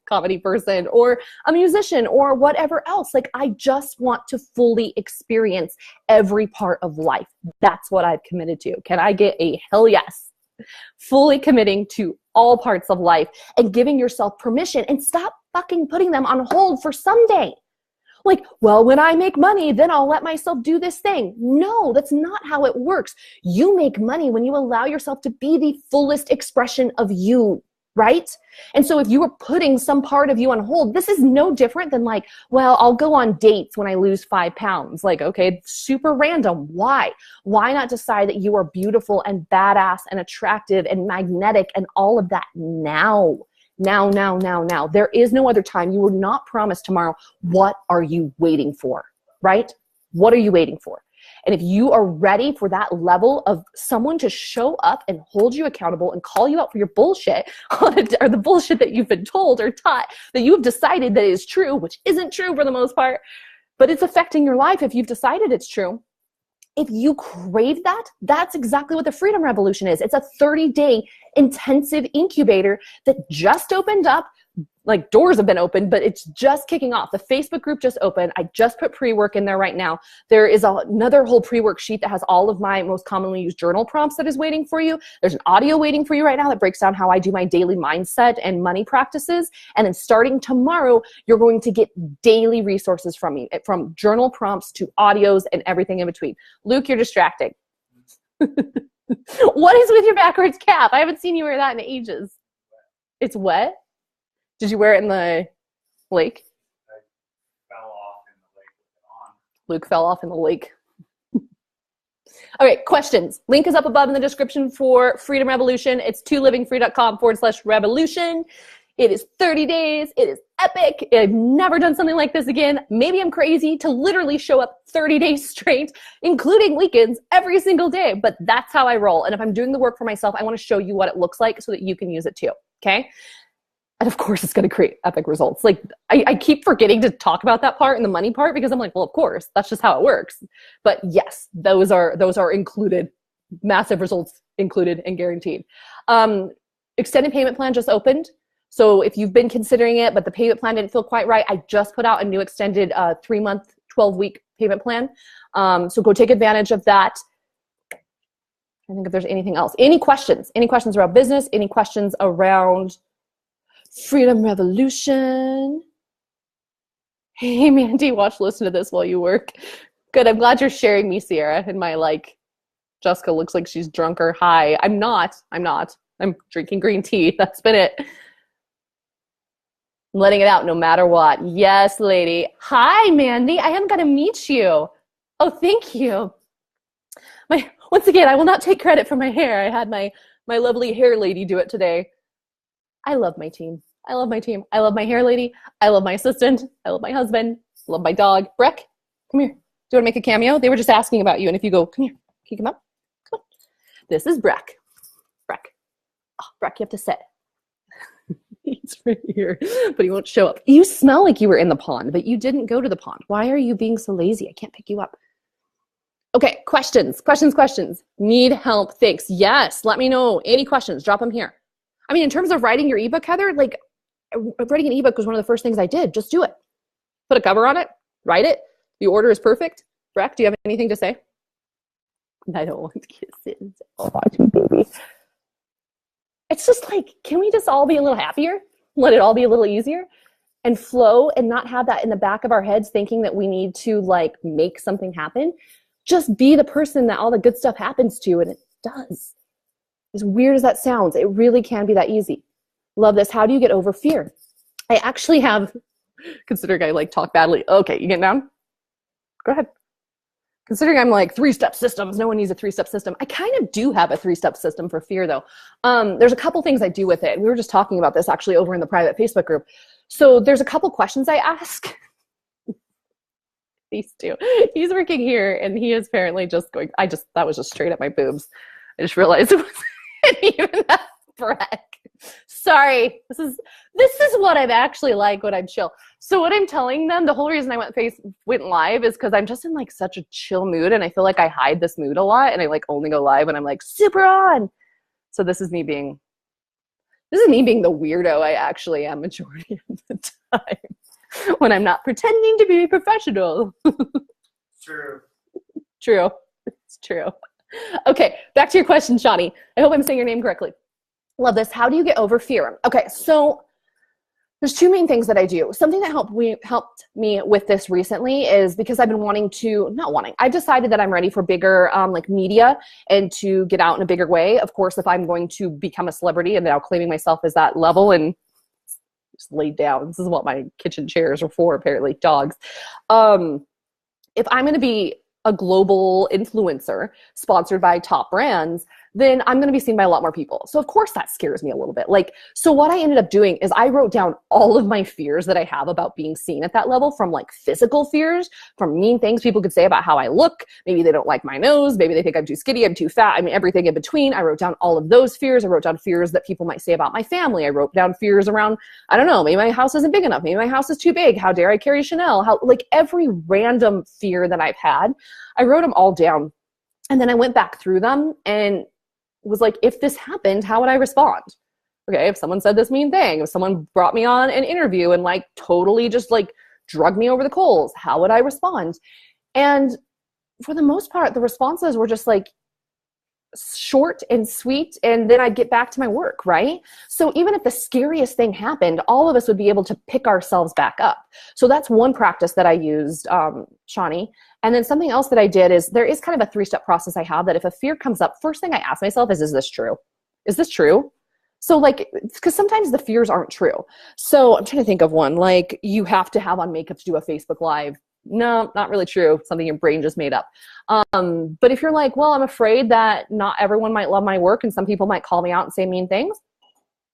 comedy person or a musician or whatever else. Like, I just want to fully experience every part of life. That's what I've committed to. Can I get a hell yes? Fully committing to all parts of life and giving yourself permission, and stop fucking putting them on hold for someday. Like, well, when I make money, then I'll let myself do this thing. No, that's not how it works. You make money when you allow yourself to be the fullest expression of you, right? And so if you were putting some part of you on hold, this is no different than like, well, I'll go on dates when I lose 5 pounds. Like, okay, super random. Why? Why not decide that you are beautiful and badass and attractive and magnetic and all of that now? Now. There is no other time. You were not promised tomorrow. What are you waiting for, right? What are you waiting for? And if you are ready for that level of someone to show up and hold you accountable and call you out for your bullshit or the bullshit that you've been told or taught that you have decided that is true, which isn't true for the most part, but it's affecting your life if you've decided it's true. If you crave that, that's exactly what the Freedom Revolution is. It's a 30-day intensive incubator that just opened up. Like, doors have been opened, but it's just kicking off. The Facebook group just opened. I just put pre-work in there right now. There is another whole pre-work sheet that has all of my most commonly used journal prompts that is waiting for you. There's an audio waiting for you right now that breaks down how I do my daily mindset and money practices. And then starting tomorrow, you're going to get daily resources from me, from journal prompts to audios and everything in between. Luke, you're distracting. What is with your backwards cap? I haven't seen you wear that in ages. It's wet? Did you wear it in the lake? I fell off in the lake with it on. Luke fell off in the lake. All right, questions. Link is up above in the description for Freedom Revolution. It's ToLivingFree.com/revolution. It is 30 days. It is epic. I've never done something like this again. Maybe I'm crazy to literally show up 30 days straight, including weekends, every single day. But that's how I roll. And if I'm doing the work for myself, I want to show you what it looks like so that you can use it too, okay? And of course, it's going to create epic results. Like, I keep forgetting to talk about that part and the money part because I'm like, well, of course, that's just how it works. But yes, those are included, massive results included and guaranteed. Extended payment plan just opened. So if you've been considering it, but the payment plan didn't feel quite right, I just put out a new extended 3-month, 12-week payment plan. So go take advantage of that. I think if there's anything else. Any questions around business? Any questions around Freedom Revolution? Hey, Mandy, listen to this while you work. Good. I'm glad you're sharing me, Sierra, and my Jessica looks like she's drunk or high. I'm not. I'm not. I'm drinking green tea. That's been it. I'm letting it out no matter what. Yes, lady. Hi, Mandy. I haven't got to meet you. Oh, thank you. Once again, I will not take credit for my hair. I had my lovely hair lady do it today. I love my team. I love my team. I love my hair lady. I love my assistant. I love my husband. I love my dog. Breck, come here. Do you want to make a cameo? They were just asking about you. And if you go, come here, can you come up? Come on. This is Breck. Breck. Oh, Breck, you have to sit. He's right here, but he won't show up. You smell like you were in the pond, but you didn't go to the pond. Why are you being so lazy? I can't pick you up. Okay, questions. Need help? Thanks. Yes, let me know. Any questions? Drop them here. I mean, in terms of writing your ebook, Heather, writing an ebook was one of the first things I did. Just do it. Put a cover on it. Write it. The order is perfect. Breck, do you have anything to say? I don't want kisses. Oh, watch me, baby. It's just can we just all be a little happier? Let it all be a little easier and flow and not have that in the back of our heads thinking that we need to make something happen. Just be the person that all the good stuff happens to, and it does. As weird as that sounds, it really can be that easy. Love this. How do you get over fear? I actually have, considering I talk badly. Okay, you getting down? Go ahead. Considering I'm 3-step systems, no one needs a 3-step system. I kind of do have a 3-step system for fear though. There's a couple things I do with it. We were just talking about this actually over in the private Facebook group. So there's a couple questions I ask. These two. He's working here and he is apparently just going, that was just straight at my boobs. I just realized it wasn't even that Breck. Sorry. This is what I'm actually like when I'm chill. So what I'm telling them, the whole reason I went live is because I'm just in such a chill mood, and I feel like I hide this mood a lot, and I only go live when I'm super on. So this is me being the weirdo I actually am majority of the time when I'm not pretending to be professional. True. It's true. Okay, back to your question, Shawnee. I hope I'm saying your name correctly. Love this. How do you get over fear? Okay, so there's two main things that I do. Something that helped me with this recently is because I've been I decided that I'm ready for bigger media and to get out in a bigger way. Of course, if I'm going to become a celebrity and now claiming myself as that level and just laid down. This is what my kitchen chairs are for, apparently, dogs. If I'm going to be a global influencer sponsored by top brands, then I'm going to be seen by a lot more people. So of course that scares me a little bit. So what I ended up doing is I wrote down all of my fears that I have about being seen at that level, from physical fears, from mean things people could say about how I look. Maybe they don't like my nose. Maybe they think I'm too skinny, I'm too fat. I mean, everything in between. I wrote down all of those fears. I wrote down fears that people might say about my family. I wrote down fears around, I don't know, maybe my house isn't big enough. Maybe my house is too big. How dare I carry Chanel? Every random fear that I've had, I wrote them all down. And then I went back through them and was if this happened, how would I respond? Okay, if someone said this mean thing, if someone brought me on an interview and totally just drug me over the coals, how would I respond? And for the most part, the responses were just short and sweet, and then I'd get back to my work, right? So even if the scariest thing happened, all of us would be able to pick ourselves back up. So that's one practice that I used, Shawnee. And then something else that I did is there is kind of a 3-step process I have that if a fear comes up, first thing I ask myself is this true? Is this true? So because sometimes the fears aren't true. So I'm trying to think of one, you have to have on makeup to do a Facebook Live. No, not really true. Something your brain just made up. But if you're well, I'm afraid that not everyone might love my work and some people might call me out and say mean things.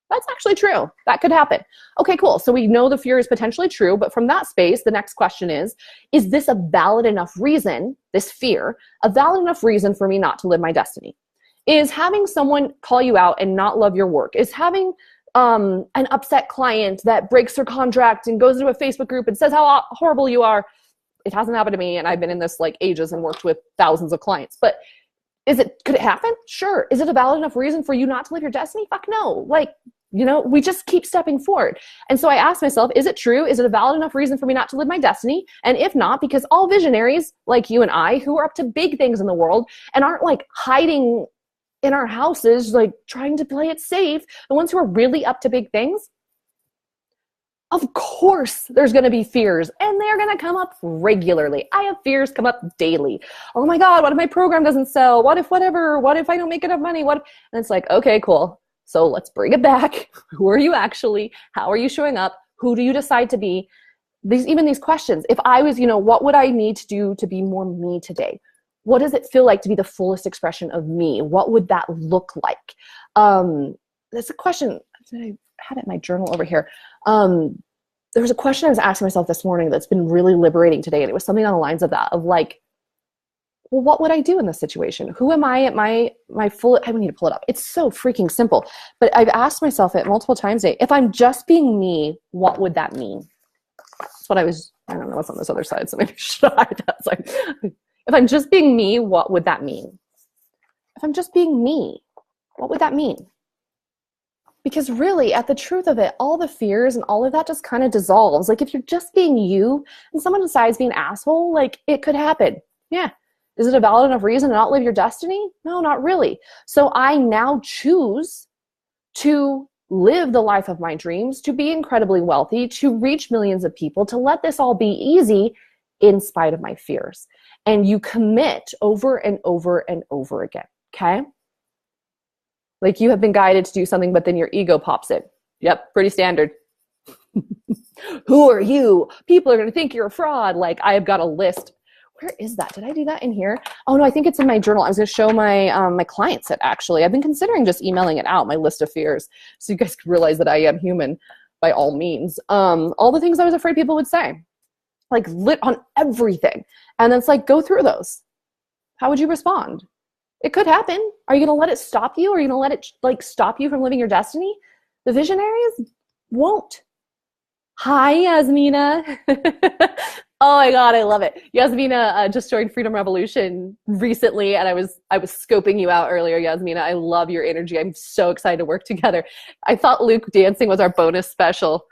That's actually true. That could happen. Okay, cool. So we know the fear is potentially true, but from that space, the next question is this a valid enough reason, this fear, a valid enough reason for me not to live my destiny? Is having someone call you out and not love your work, is having an upset client that breaks their contract and goes into a Facebook group and says how horrible you are. It hasn't happened to me, and I've been in this ages and worked with thousands of clients. But could it happen? Sure. Is it a valid enough reason for you not to live your destiny? Fuck no. We just keep stepping forward. And so I asked myself, is it true? Is it a valid enough reason for me not to live my destiny? And if not, because all visionaries like you and I who are up to big things in the world and aren't hiding in our houses, trying to play it safe, the ones who are really up to big things, Of course, there's going to be fears, and they're going to come up regularly. I have fears come up daily. Oh my God, what if my program doesn't sell? What if whatever? What if I don't make enough money? What if? And it's like, okay, cool. So let's bring it back. Who are you actually? How are you showing up? Who do you decide to be? Even these questions. If I was, what would I need to do to be more me today? What does it feel like to be the fullest expression of me? What would that look like? That's a question. I had it in my journal over here. There was a question I was asking myself this morning that's been really liberating today. And it was something on the lines of that, of like, well, what would I do in this situation? Who am I at my full, I need to pull it up. It's so freaking simple. But I've asked myself it multiple times today. If I'm just being me, what would that mean? That's what I don't know what's on this other side, so maybe I should hide that. It's like, if I'm just being me, what would that mean? If I'm just being me, what would that mean? Because really, at the truth of it, all the fears and all of that just kind of dissolves. Like, if you're just being you and someone decides to be an asshole, like, it could happen. Yeah. Is it a valid enough reason to not live your destiny? No, not really. So I now choose to live the life of my dreams, to be incredibly wealthy, to reach millions of people, to let this all be easy in spite of my fears. And you commit over and over and over again, okay? Like, you have been guided to do something, but then your ego pops in. Yep, pretty standard. Who are you? People are going to think you're a fraud. Like, I have got a list. Where is that? Did I do that in here? Oh, no, I think it's in my journal. I was going to show my my clients it, actually. I've been considering just emailing it out, my list of fears, so you guys can realize that I am human by all means. All the things I was afraid people would say, like, lit on everything. And then it's like, go through those. How would you respond? It could happen. Are you going to let it stop you? Or are you going to let it like stop you from living your destiny? The visionaries won't. Hi, Yasmina. Oh my God, I love it. Yasmina just joined Freedom Revolution recently, and I was scoping you out earlier, Yasmina. I love your energy. I'm so excited to work together. I thought Luke dancing was our bonus special.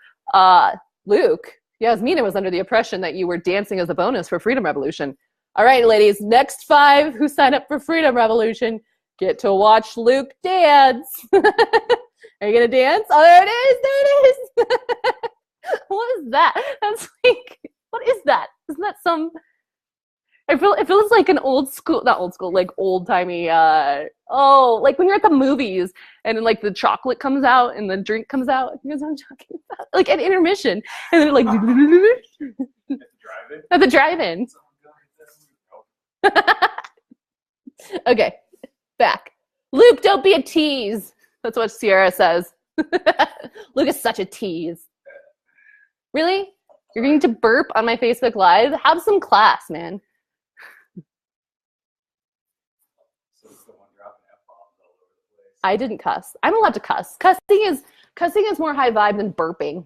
Luke, Yasmina was under the impression that you were dancing as a bonus for Freedom Revolution. All right, ladies, next 5 who sign up for Freedom Revolution get to watch Luke dance. Are you going to dance? Oh, there it is. What is that? That's like, what is that? Isn't that some, it feels like an old school, not old school, like old timey, like when you're at the movies and then like the chocolate comes out and the drink comes out. You guys know what I'm talking about? Like at intermission. And then like, at the drive-in. Okay, back. Luke, don't be a tease. That's what Sierra says. Luke is such a tease. Really? You're going to burp on my Facebook Live? Have some class, man. I didn't cuss. I'm allowed to cuss. Cussing is more high vibe than burping.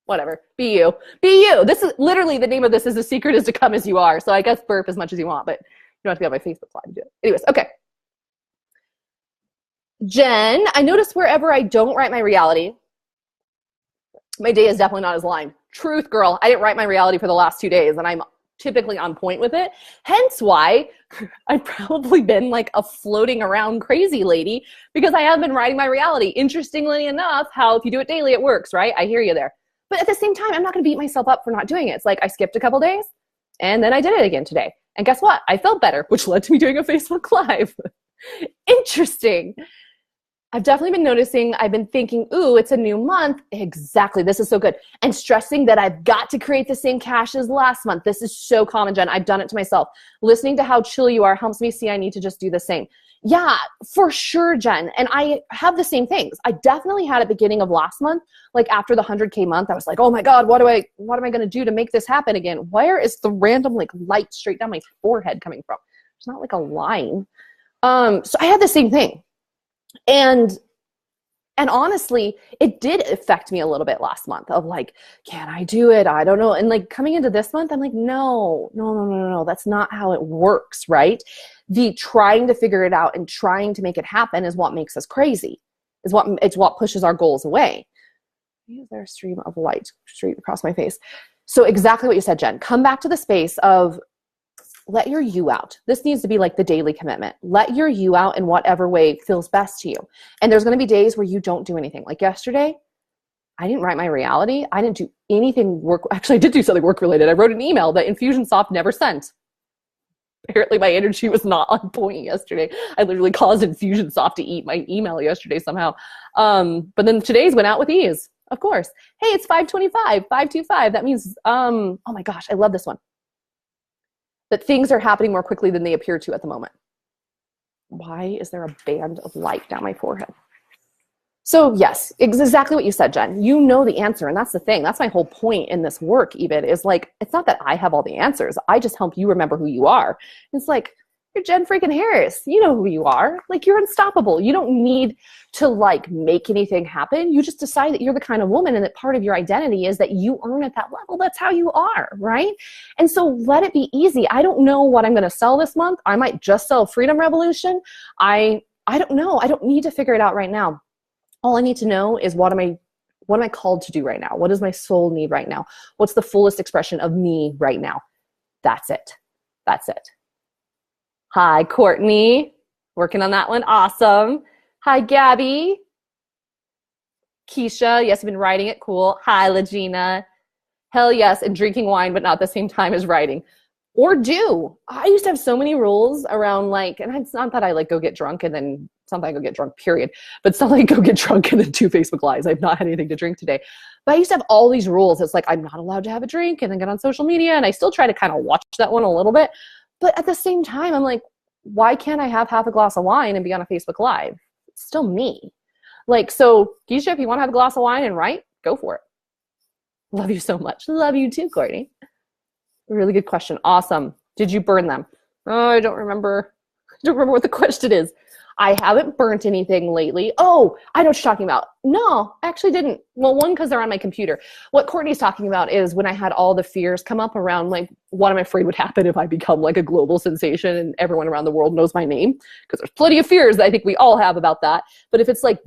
Whatever. Be you. Be you. This is literally the name of this is The Secret is to Come As You Are. So I guess burp as much as you want, but you don't have to be on my Facebook Live to do it. Anyways, okay. Jen, I notice wherever I don't write my reality, my day is definitely not as lined. Truth, girl. I didn't write my reality for the last 2 days, and I'm typically on point with it. Hence why I've probably been like a floating around crazy lady, because I have been writing my reality. Interestingly enough, how if you do it daily, it works, right? I hear you there. But at the same time, I'm not going to beat myself up for not doing it. It's like I skipped a couple days, and then I did it again today. And guess what? I felt better, which led to me doing a Facebook Live. Interesting. I've definitely been noticing, I've been thinking, ooh, it's a new month. Exactly, this is so good. And stressing that I've got to create the same cash as last month. This is so common, Jen. I've done it to myself. Listening to how chill you are helps me see I need to just do the same. Yeah, for sure, Jen. And I have the same things. I definitely had at the beginning of last month, like after the 100K month, I was like, oh my God, what am I going to do to make this happen again? Where is the random like light straight down my forehead coming from? It's not like a line. So I had the same thing. And honestly, it did affect me a little bit last month of like, can I do it? I don't know. And like coming into this month, I'm like, no. That's not how it works, right? The trying to figure it out and trying to make it happen is what makes us crazy. It's what pushes our goals away. Is there a stream of light straight across my face? So exactly what you said, Jen. Come back to the space of let your you out. This needs to be like the daily commitment. Let your you out in whatever way feels best to you. And there's going to be days where you don't do anything. Like yesterday, I didn't write my reality. I didn't do anything work. Actually, I did do something work related. I wrote an email that Infusionsoft never sent. Apparently my energy was not on point yesterday. I literally caused Infusionsoft to eat my email yesterday somehow. But then today's went out with ease, of course. Hey, it's 525, 525. That means, oh my gosh, I love this one. That things are happening more quickly than they appear to at the moment. Why is there a band of light down my forehead? So yes, exactly what you said, Jen. You know the answer, and that's the thing. That's my whole point in this work, even, is like, it's not that I have all the answers. I just help you remember who you are. It's like, you're Jen freaking Harris. You know who you are. Like, you're unstoppable. You don't need to like make anything happen. You just decide that you're the kind of woman, and that part of your identity is that you earn at that level. That's how you are, right? And so let it be easy. I don't know what I'm going to sell this month. I might just sell Freedom Revolution. I don't know. I don't need to figure it out right now. All I need to know is what am I called to do right now? What does my soul need right now? What's the fullest expression of me right now? That's it. That's it. Hi, Courtney. Working on that one. Awesome. Hi, Gabby. Keisha. Yes, I've been writing it. Cool. Hi, Legina. Hell yes, and drinking wine, but not at the same time as writing. Or do. I used to have so many rules around like, and it's not that I like go get drunk and then sometimes I go get drunk, period. But it's not like go get drunk and then do Facebook Lives. I've not had anything to drink today. But I used to have all these rules. It's like, I'm not allowed to have a drink and then get on social media. And I still try to kind of watch that one a little bit. But at the same time, I'm like, why can't I have half a glass of wine and be on a Facebook Live? It's still me. Like, so Keisha, if you want to have a glass of wine and write, go for it. Love you so much. Love you too, Courtney. Really good question. Awesome. Did you burn them? Oh, I don't remember. I don't remember what the question is. I haven't burnt anything lately. Oh, I know what you're talking about. No, I actually didn't. Well, one, because they're on my computer. What Courtney's talking about is when I had all the fears come up around like what I'm afraid would happen if I become like a global sensation and everyone around the world knows my name. Because there's plenty of fears that I think we all have about that. But if it's like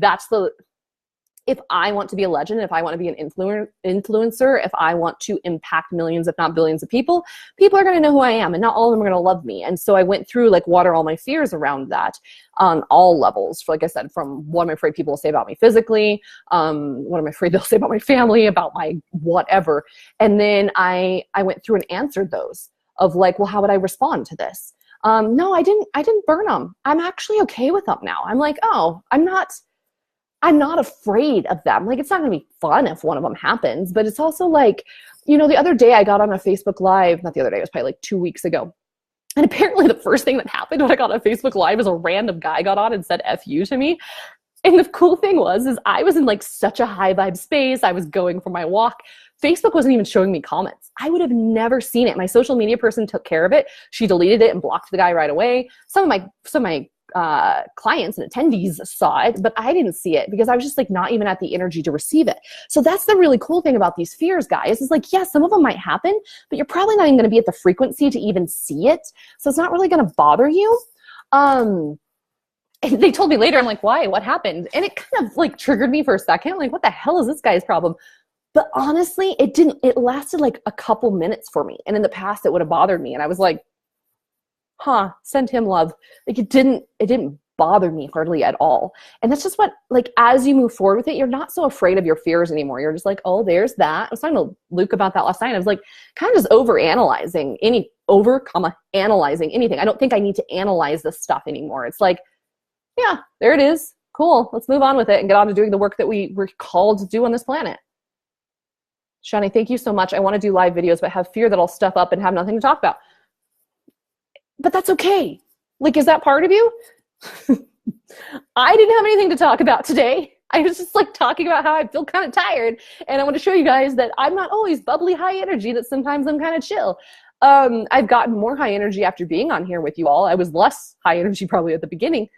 if I want to be a legend, if I want to be an influencer, if I want to impact millions, if not billions of people are going to know who I am, and not all of them are going to love me. And so I went through like, what are all my fears around that on all levels? Like I said, from what am I afraid people will say about me physically, what am I afraid they'll say about my family, about my whatever. And then I went through and answered those of like, well, how would I respond to this? No, I didn't burn them. I'm actually okay with them now. I'm like, oh, I'm not afraid of them. Like, it's not going to be fun if one of them happens, but it's also like, you know, the other day I got on a Facebook Live, not the other day, it was probably like 2 weeks ago. And apparently the first thing that happened when I got on Facebook Live is a random guy got on and said F you to me. And the cool thing was I was in like such a high vibe space. I was going for my walk. Facebook wasn't even showing me comments. I would have never seen it. My social media person took care of it. She deleted it and blocked the guy right away. Some of my clients and attendees saw it, but I didn't see it because I was just like not even at the energy to receive it. So that's the really cool thing about these fears, guys, is like, yes, some of them might happen, but you're probably not even going to be at the frequency to even see it. So it's not really going to bother you. And they told me later, I'm like, why? What happened? And it kind of like triggered me for a second. Like, what the hell is this guy's problem? But honestly, it lasted like a couple minutes for me. And in the past, it would have bothered me. And I was like, send him love. Like, it didn't bother me hardly at all. And that's just what, like, as you move forward with it, you're not so afraid of your fears anymore. You're just like, oh, there's that. I was talking to Luke about that last night. I was like, kind of just analyzing anything. I don't think I need to analyze this stuff anymore. It's like, yeah, there it is. Cool. Let's move on with it and get on to doing the work that we were called to do on this planet. Shani, thank you so much. I want to do live videos, but have fear that I'll stuff up and have nothing to talk about. But that's okay. Like, is that part of you? I didn't have anything to talk about today. I was just like talking about how I feel kind of tired. And I want to show you guys that I'm not always bubbly high energy, that sometimes I'm kind of chill. I've gotten more high energy after being on here with you all. I was less high energy probably at the beginning.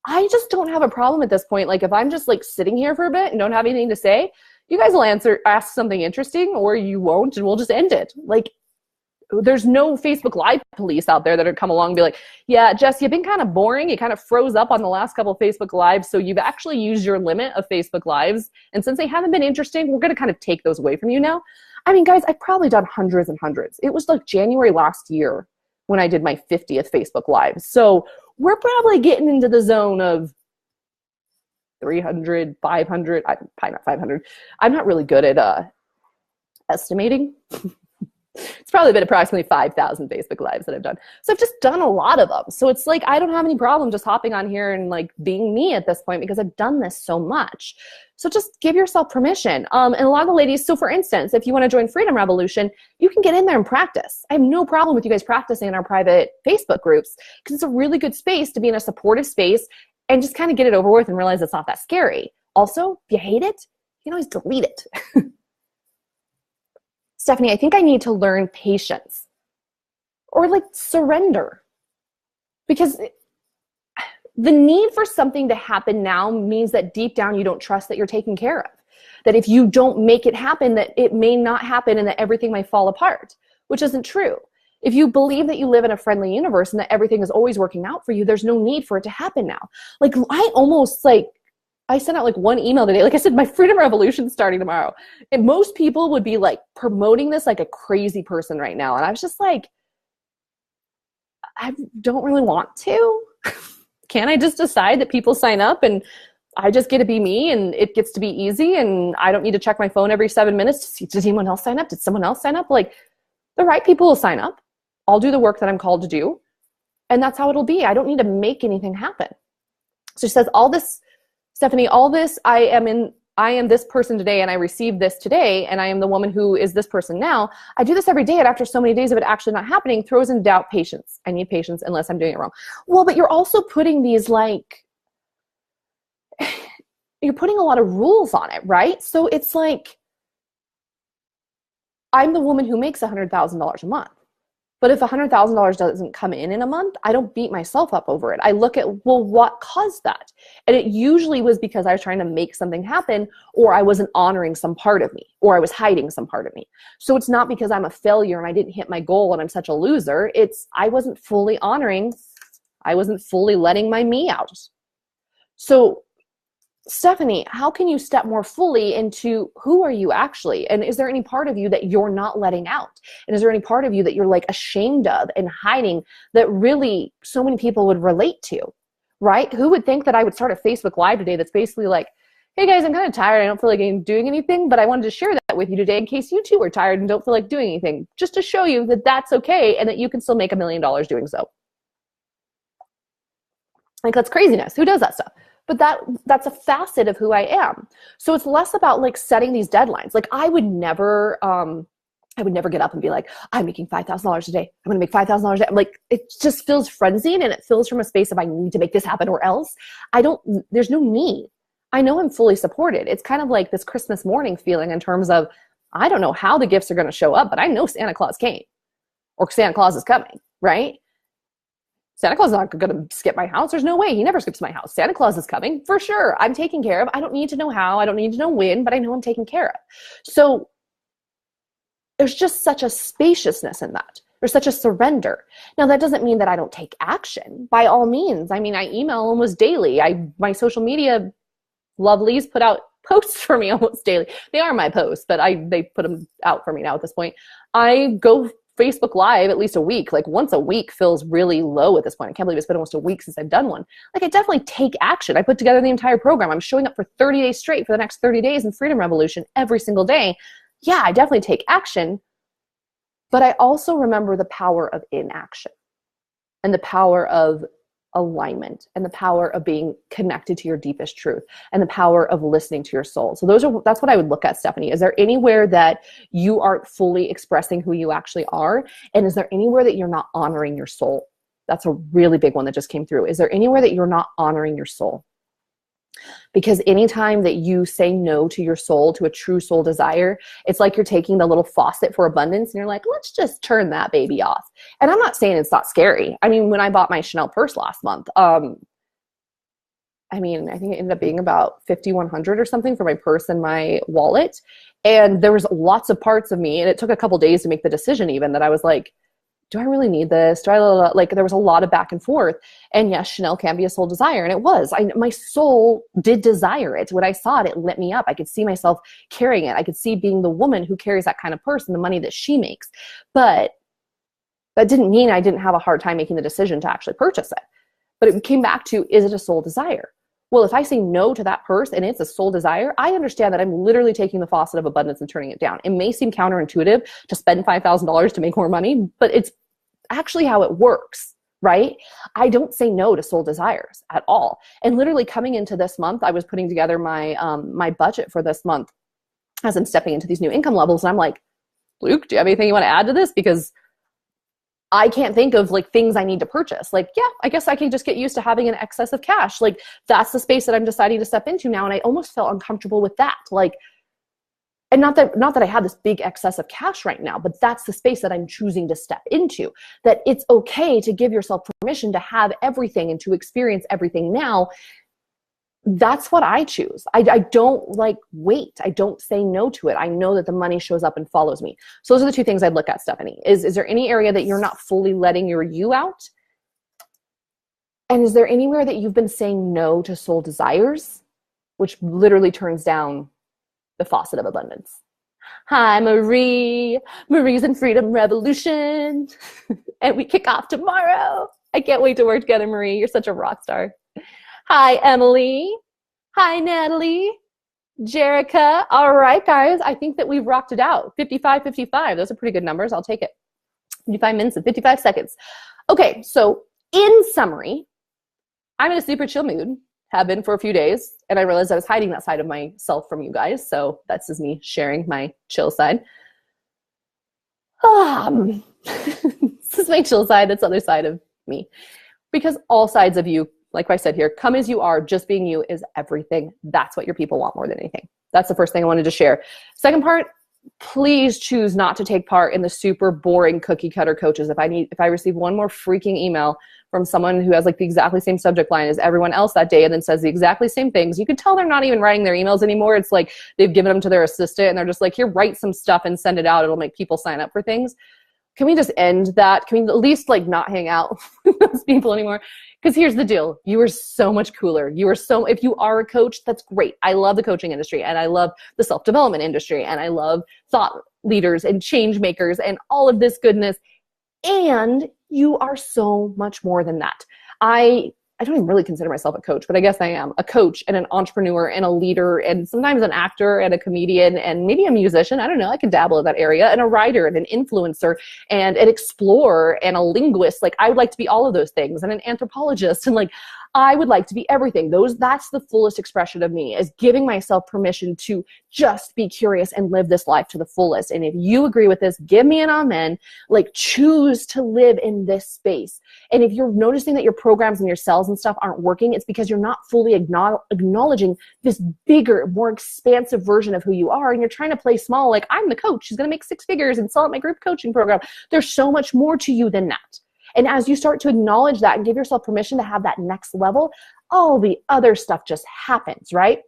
I just don't have a problem at this point. Like, if I'm just like sitting here for a bit and don't have anything to say, you guys will ask something interesting, or you won't, and we'll just end it. Like, there's no Facebook Live police out there that are come along and be like, yeah, Jess, you've been kind of boring. You kind of froze up on the last couple of Facebook Lives, so you've actually used your limit of Facebook Lives. And since they haven't been interesting, we're going to kind of take those away from you now. I mean, guys, I've probably done hundreds and hundreds. It was like January last year when I did my 50th Facebook Live. So we're probably getting into the zone of 300, 500, probably not 500. I'm not really good at estimating. It's probably been approximately 5,000 Facebook Lives that I've done. So I've just done a lot of them. So it's like, I don't have any problem just hopping on here and like being me at this point because I've done this so much. So just give yourself permission. And a lot of the ladies, so for instance, if you want to join Freedom Revolution, you can get in there and practice. I have no problem with you guys practicing in our private Facebook groups because it's a really good space to be in a supportive space and just kind of get it over with and realize it's not that scary. Also, if you hate it, you can always delete it. Stephanie, I think I need to learn patience or like surrender, because the need for something to happen now means that deep down you don't trust that you're taken care of. That if you don't make it happen, that it may not happen and that everything might fall apart, which isn't true. If you believe that you live in a friendly universe and that everything is always working out for you, there's no need for it to happen now. Like I sent out like one email today. Like I said, my Freedom Revolution is starting tomorrow. And most people would be like promoting this like a crazy person right now. And I was just like, I don't really want to. Can't I just decide that people sign up and I just get to be me and it gets to be easy and I don't need to check my phone every 7 minutes to see, did anyone else sign up? Did someone else sign up? Like the right people will sign up. I'll do the work that I'm called to do. And that's how it'll be. I don't need to make anything happen. So she says, Stephanie, all this, I am this person today and I received this today and I am the woman who is this person now. I do this every day and after so many days of it actually not happening, throws in doubt patience. I need patience unless I'm doing it wrong. Well, but you're also putting these you're putting a lot of rules on it, right? So it's like, I'm the woman who makes $100,000 a month. But if $100,000 doesn't come in a month, I don't beat myself up over it. I look at, well, what caused that? And it usually was because I was trying to make something happen, or I wasn't honoring some part of me, or I was hiding some part of me. So it's not because I'm a failure and I didn't hit my goal and I'm such a loser. It's I wasn't fully honoring, I wasn't fully letting my me out. So Stephanie, how can you step more fully into who are you actually? And is there any part of you that you're not letting out? And is there any part of you that you're like ashamed of and hiding that really so many people would relate to, right? Who would think that I would start a Facebook Live today that's basically like, hey guys, I'm kind of tired. I don't feel like doing anything, but I wanted to share that with you today in case you too are tired and don't feel like doing anything, just to show you that that's okay and that you can still make $1 million doing so. Like that's craziness. Who does that stuff? But that's a facet of who I am. So it's less about like setting these deadlines. Like I would never get up and be like, I'm making $5,000 a day. I'm going to make $5,000 a day. I'm like, it just feels frenzied and it feels from a space of I need to make this happen or else. There's no need. I know I'm fully supported. It's kind of like this Christmas morning feeling in terms of, I don't know how the gifts are going to show up, but I know Santa Claus came or Santa Claus is coming, right? Santa Claus is not going to skip my house. There's no way. He never skips my house. Santa Claus is coming for sure. I'm taken care of. I don't need to know how. I don't need to know when, but I know I'm taken care of. So there's just such a spaciousness in that. There's such a surrender. Now, that doesn't mean that I don't take action. By all means. I mean, I email almost daily. My social media lovelies put out posts for me almost daily. They are my posts, but they put them out for me now at this point. I go Facebook Live at least a week. Like once a week feels really low at this point. I can't believe it's been almost a week since I've done one. Like I definitely take action. I put together the entire program. I'm showing up for 30 days straight for the next 30 days in Freedom Revolution every single day. Yeah, I definitely take action. But I also remember the power of inaction and the power of alignment and the power of being connected to your deepest truth and the power of listening to your soul. So that's what I would look at, Stephanie. Is there anywhere that you aren't fully expressing who you actually are? And is there anywhere that you're not honoring your soul? That's a really big one that just came through. Is there anywhere that you're not honoring your soul? Because anytime that you say no to your soul, to a true soul desire, it's like you're taking the little faucet for abundance and you're like, let's just turn that baby off. And I'm not saying it's not scary. I mean, when I bought my Chanel purse last month, I think it ended up being about $5,100 or something for my purse and my wallet. And there was lots of parts of me, and it took a couple days to make the decision even, that I was like, do I really need this? Like there was a lot of back and forth. And yes, Chanel can be a soul desire. And it was. My soul did desire it. When I saw it, it lit me up. I could see myself carrying it. I could see being the woman who carries that kind of purse and the money that she makes. But that didn't mean I didn't have a hard time making the decision to actually purchase it. But it came back to, is it a soul desire? Well, if I say no to that purse and it's a soul desire, I understand that I'm literally taking the faucet of abundance and turning it down. It may seem counterintuitive to spend $5,000 to make more money, but it's actually how it works, right? I don't say no to soul desires at all. And literally coming into this month, I was putting together my my budget for this month as I'm stepping into these new income levels. And I'm like, Luke, do you have anything you want to add to this? Because I can't think of like things I need to purchase. Like, yeah, I guess I can just get used to having an excess of cash. Like that's the space that I'm deciding to step into now. And I almost felt uncomfortable with that. Like, and not that I have this big excess of cash right now, but that's the space that I'm choosing to step into, that it's okay to give yourself permission to have everything and to experience everything now. That's what I choose. I don't like wait. I don't say no to it. I know that the money shows up and follows me. So those are the two things I'd look at, Stephanie. Is there any area that you're not fully letting your you out? And is there anywhere that you've been saying no to soul desires, which literally turns down the faucet of abundance? Hi, Marie. Marie's in Freedom Revolution. And we kick off tomorrow. I can't wait to work together, Marie. You're such a rock star. Hi, Emily. Hi, Natalie. Jerica. All right, guys. I think that we've rocked it out. 55. Those are pretty good numbers. I'll take it. 55 minutes and 55 seconds. Okay, so in summary, I'm in a super chill mood. Have been for a few days. And I realized I was hiding that side of myself from you guys. So that's just me sharing my chill side. This is my chill side. That's the other side of me. Because all sides of you, like I said here, come as you are, just being you is everything. That's what your people want more than anything. That's the first thing I wanted to share. Second part, please choose not to take part in the super boring cookie cutter coaches. If I receive one more freaking email from someone who has like the exactly same subject line as everyone else that day and then says the exactly same things, you can tell they're not even writing their emails anymore. It's like they've given them to their assistant and they're just like, here, write some stuff and send it out. It'll make people sign up for things. Can we just end that? Can we at least like not hang out with those people anymore? Because here's the deal. You are so much cooler. If you are a coach, that's great. I love the coaching industry and I love the self-development industry and I love thought leaders and change makers and all of this goodness. And you are so much more than that. I don't even really consider myself a coach, but I guess I am a coach and an entrepreneur and a leader and sometimes an actor and a comedian and maybe a musician. I don't know. I can dabble in that area, and a writer and an influencer and an explorer and a linguist. Like I would like to be all of those things, and an anthropologist, and like I would like to be everything. That's the fullest expression of me, is giving myself permission to just be curious and live this life to the fullest. And if you agree with this, give me an amen. Like choose to live in this space. And if you're noticing that your programs and your cells and stuff aren't working, it's because you're not fully acknowledging this bigger, more expansive version of who you are. And you're trying to play small, like I'm the coach who's going to make 6 figures and sell out my group coaching program. There's so much more to you than that. And as you start to acknowledge that and give yourself permission to have that next level, all the other stuff just happens, right?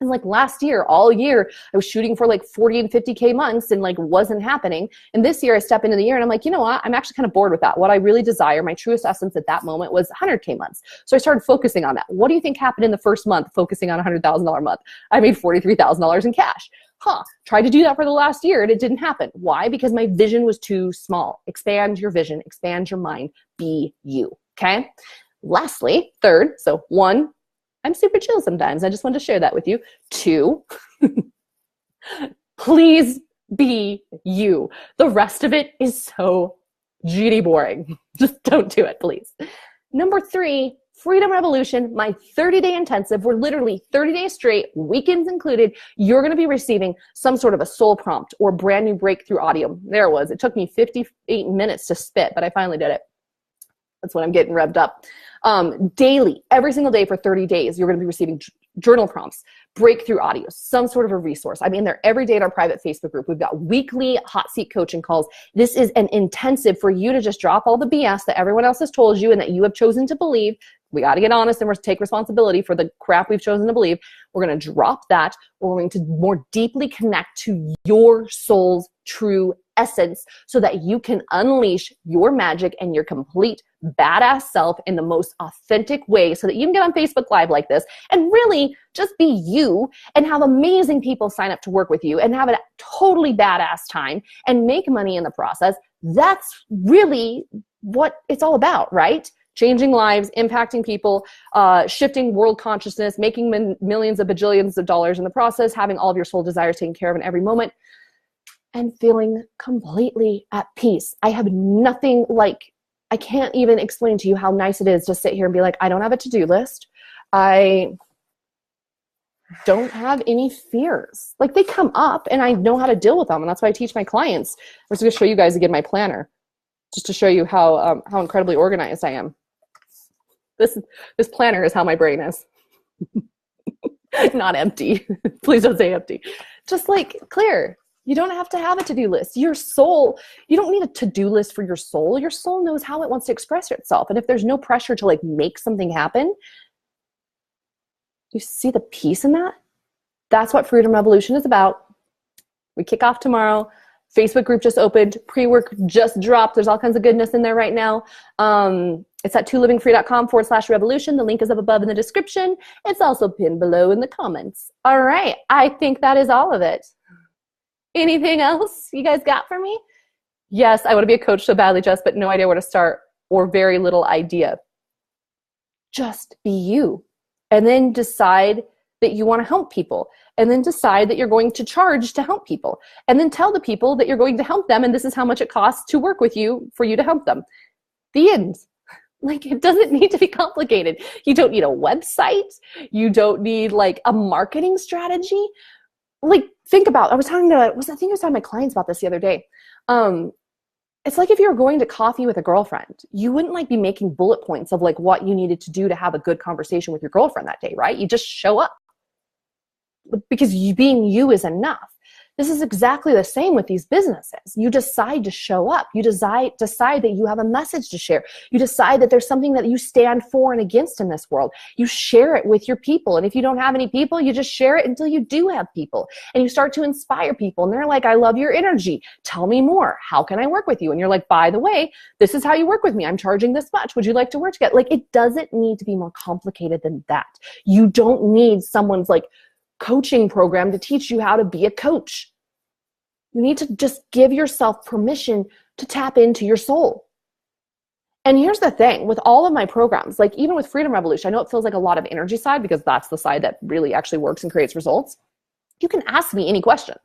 And like last year, all year, I was shooting for like 40 and 50K months and like wasn't happening. And this year I step into the year and I'm like, you know what? I'm actually kind of bored with that. What I really desire, my truest essence at that moment was 100K months. So I started focusing on that. What do you think happened in the first month focusing on a $100,000 month? I made $43,000 in cash. Tried to do that for the last year and it didn't happen. Why? Because my vision was too small. Expand your vision, expand your mind, be you, okay? Lastly, third, so 1, I'm super chill sometimes. I just wanted to share that with you. 2, please be you. The rest of it is so GD boring. Just don't do it, please. Number 3, Freedom Revolution, my 30-day intensive. We're literally 30 days straight, weekends included. You're going to be receiving some sort of a soul prompt or brand new breakthrough audio. There it was. It took me 58 minutes to spit, but I finally did it. That's when I'm getting revved up. Daily, every single day for 30 days, you're going to be receiving journal prompts, breakthrough audios, some sort of a resource. I'm in there every day in our private Facebook group. We've got weekly hot seat coaching calls. This is an intensive for you to just drop all the BS that everyone else has told you and that you have chosen to believe. We got to get honest and we're take responsibility for the crap we've chosen to believe. We're going to drop that. We're going to more deeply connect to your soul's true essence so that you can unleash your magic and your complete badass self in the most authentic way so that you can get on Facebook Live like this and really just be you and have amazing people sign up to work with you and have a totally badass time and make money in the process. That's really what it's all about, right? changing lives, impacting people, shifting world consciousness, making millions of bajillions of dollars in the process, having all of your soul desires taken care of in every moment, and feeling completely at peace. I have nothing like, I can't even explain to you how nice it is to sit here and be like, I don't have a to-do list. I don't have any fears. Like, they come up and I know how to deal with them. And that's why I teach my clients. I'm just going to show you guys again my planner, just to show you how incredibly organized I am. This planner is how my brain is. Not empty. Please don't say empty. Just like clear. You don't have to have a to-do list. Your soul, you don't need a to-do list for your soul. Your soul knows how it wants to express itself. And if there's no pressure to like make something happen, you see the peace in that? That's what Freedom Revolution is about. We kick off tomorrow. Facebook group just opened. Pre-work just dropped. There's all kinds of goodness in there right now. It's at ToLivingFree.com/revolution. The link is up above in the description. It's also pinned below in the comments. All right. I think that is all of it. Anything else you guys got for me? Yes, I want to be a coach so badly, Jess, but no idea where to start, or very little idea. Just be you. And then decide that you want to help people. And then decide that you're going to charge to help people. And then tell the people that you're going to help them, and this is how much it costs to work with you for you to help them. The end. Like, it doesn't need to be complicated. You don't need a website. You don't need like a marketing strategy. Like, think about, I was talking to my clients about this the other day. It's like if you were going to coffee with a girlfriend, you wouldn't like be making bullet points of like what you needed to do to have a good conversation with your girlfriend that day, right? You just show up because being you is enough. This is exactly the same with these businesses. You decide to show up. You decide that you have a message to share. You decide that there's something that you stand for and against in this world. You share it with your people. And if you don't have any people, you just share it until you do have people. And you start to inspire people. And they're like, I love your energy. Tell me more. How can I work with you? And you're like, by the way, this is how you work with me. I'm charging this much. Would you like to work together? Like, it doesn't need to be more complicated than that. You don't need someone's like coaching program to teach you how to be a coach. You need to just give yourself permission to tap into your soul. And here's the thing, with all of my programs, like even with Freedom Revolution, I know it feels like a lot of energy side because that's the side that really actually works and creates results. You can ask me any questions.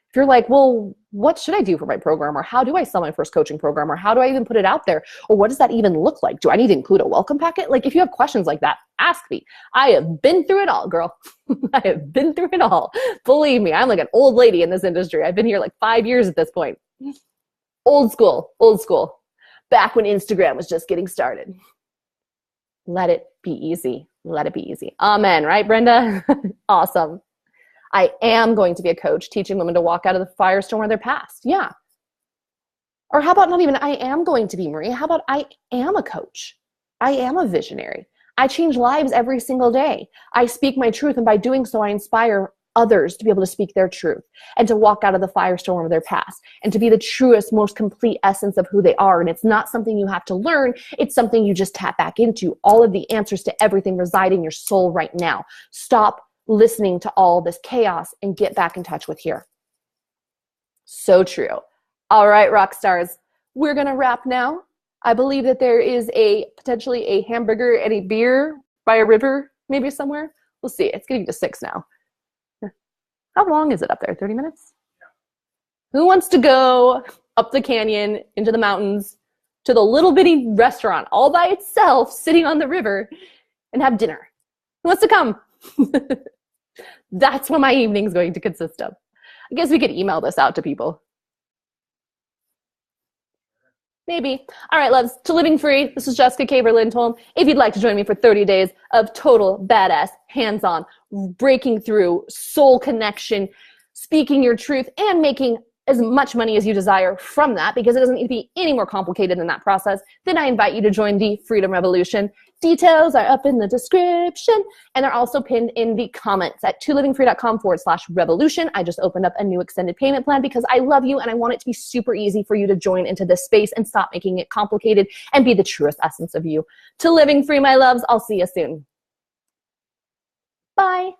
If you're like, well, what should I do for my program? Or how do I sell my first coaching program? Or how do I even put it out there? Or what does that even look like? Do I need to include a welcome packet? Like, if you have questions like that, ask me. I have been through it all, girl. I have been through it all. Believe me, I'm like an old lady in this industry. I've been here like 5 years at this point. Old school, old school. Back when Instagram was just getting started. Let it be easy. Let it be easy. Amen, right, Brenda? Awesome. I am going to be a coach teaching women to walk out of the firestorm of their past. Yeah. Or how about not even I am going to be, Marie? How about I am a coach? I am a visionary. I change lives every single day. I speak my truth, and by doing so, I inspire others to be able to speak their truth and to walk out of the firestorm of their past and to be the truest, most complete essence of who they are. And it's not something you have to learn. It's something you just tap back into. All of the answers to everything reside in your soul right now. Stop listening to all this chaos and get back in touch with here. So true. All right, rock stars, we're going to wrap now. I believe that there is potentially a hamburger and a beer by a river, maybe somewhere. We'll see. It's getting to 6 now. How long is it up there? 30 minutes? Yeah. Who wants to go up the canyon, into the mountains, to the little bitty restaurant all by itself, sitting on the river, and have dinner? Who wants to come? That's what my evening is going to consist of. I guess we could email this out to people. Maybe. All right, loves. To Living Free, this is Jessica Caber Lindholm. If you'd like to join me for 30 days of total badass, hands-on, breaking through, soul connection, speaking your truth, and making as much money as you desire from that, because it doesn't need to be any more complicated than that process, then I invite you to join the Freedom Revolution. Details are up in the description, and they're also pinned in the comments at ToLivingFree.com/revolution. I just opened up a new extended payment plan because I love you and I want it to be super easy for you to join into this space and stop making it complicated and be the truest essence of you. To Living Free, my loves, I'll see you soon. Bye.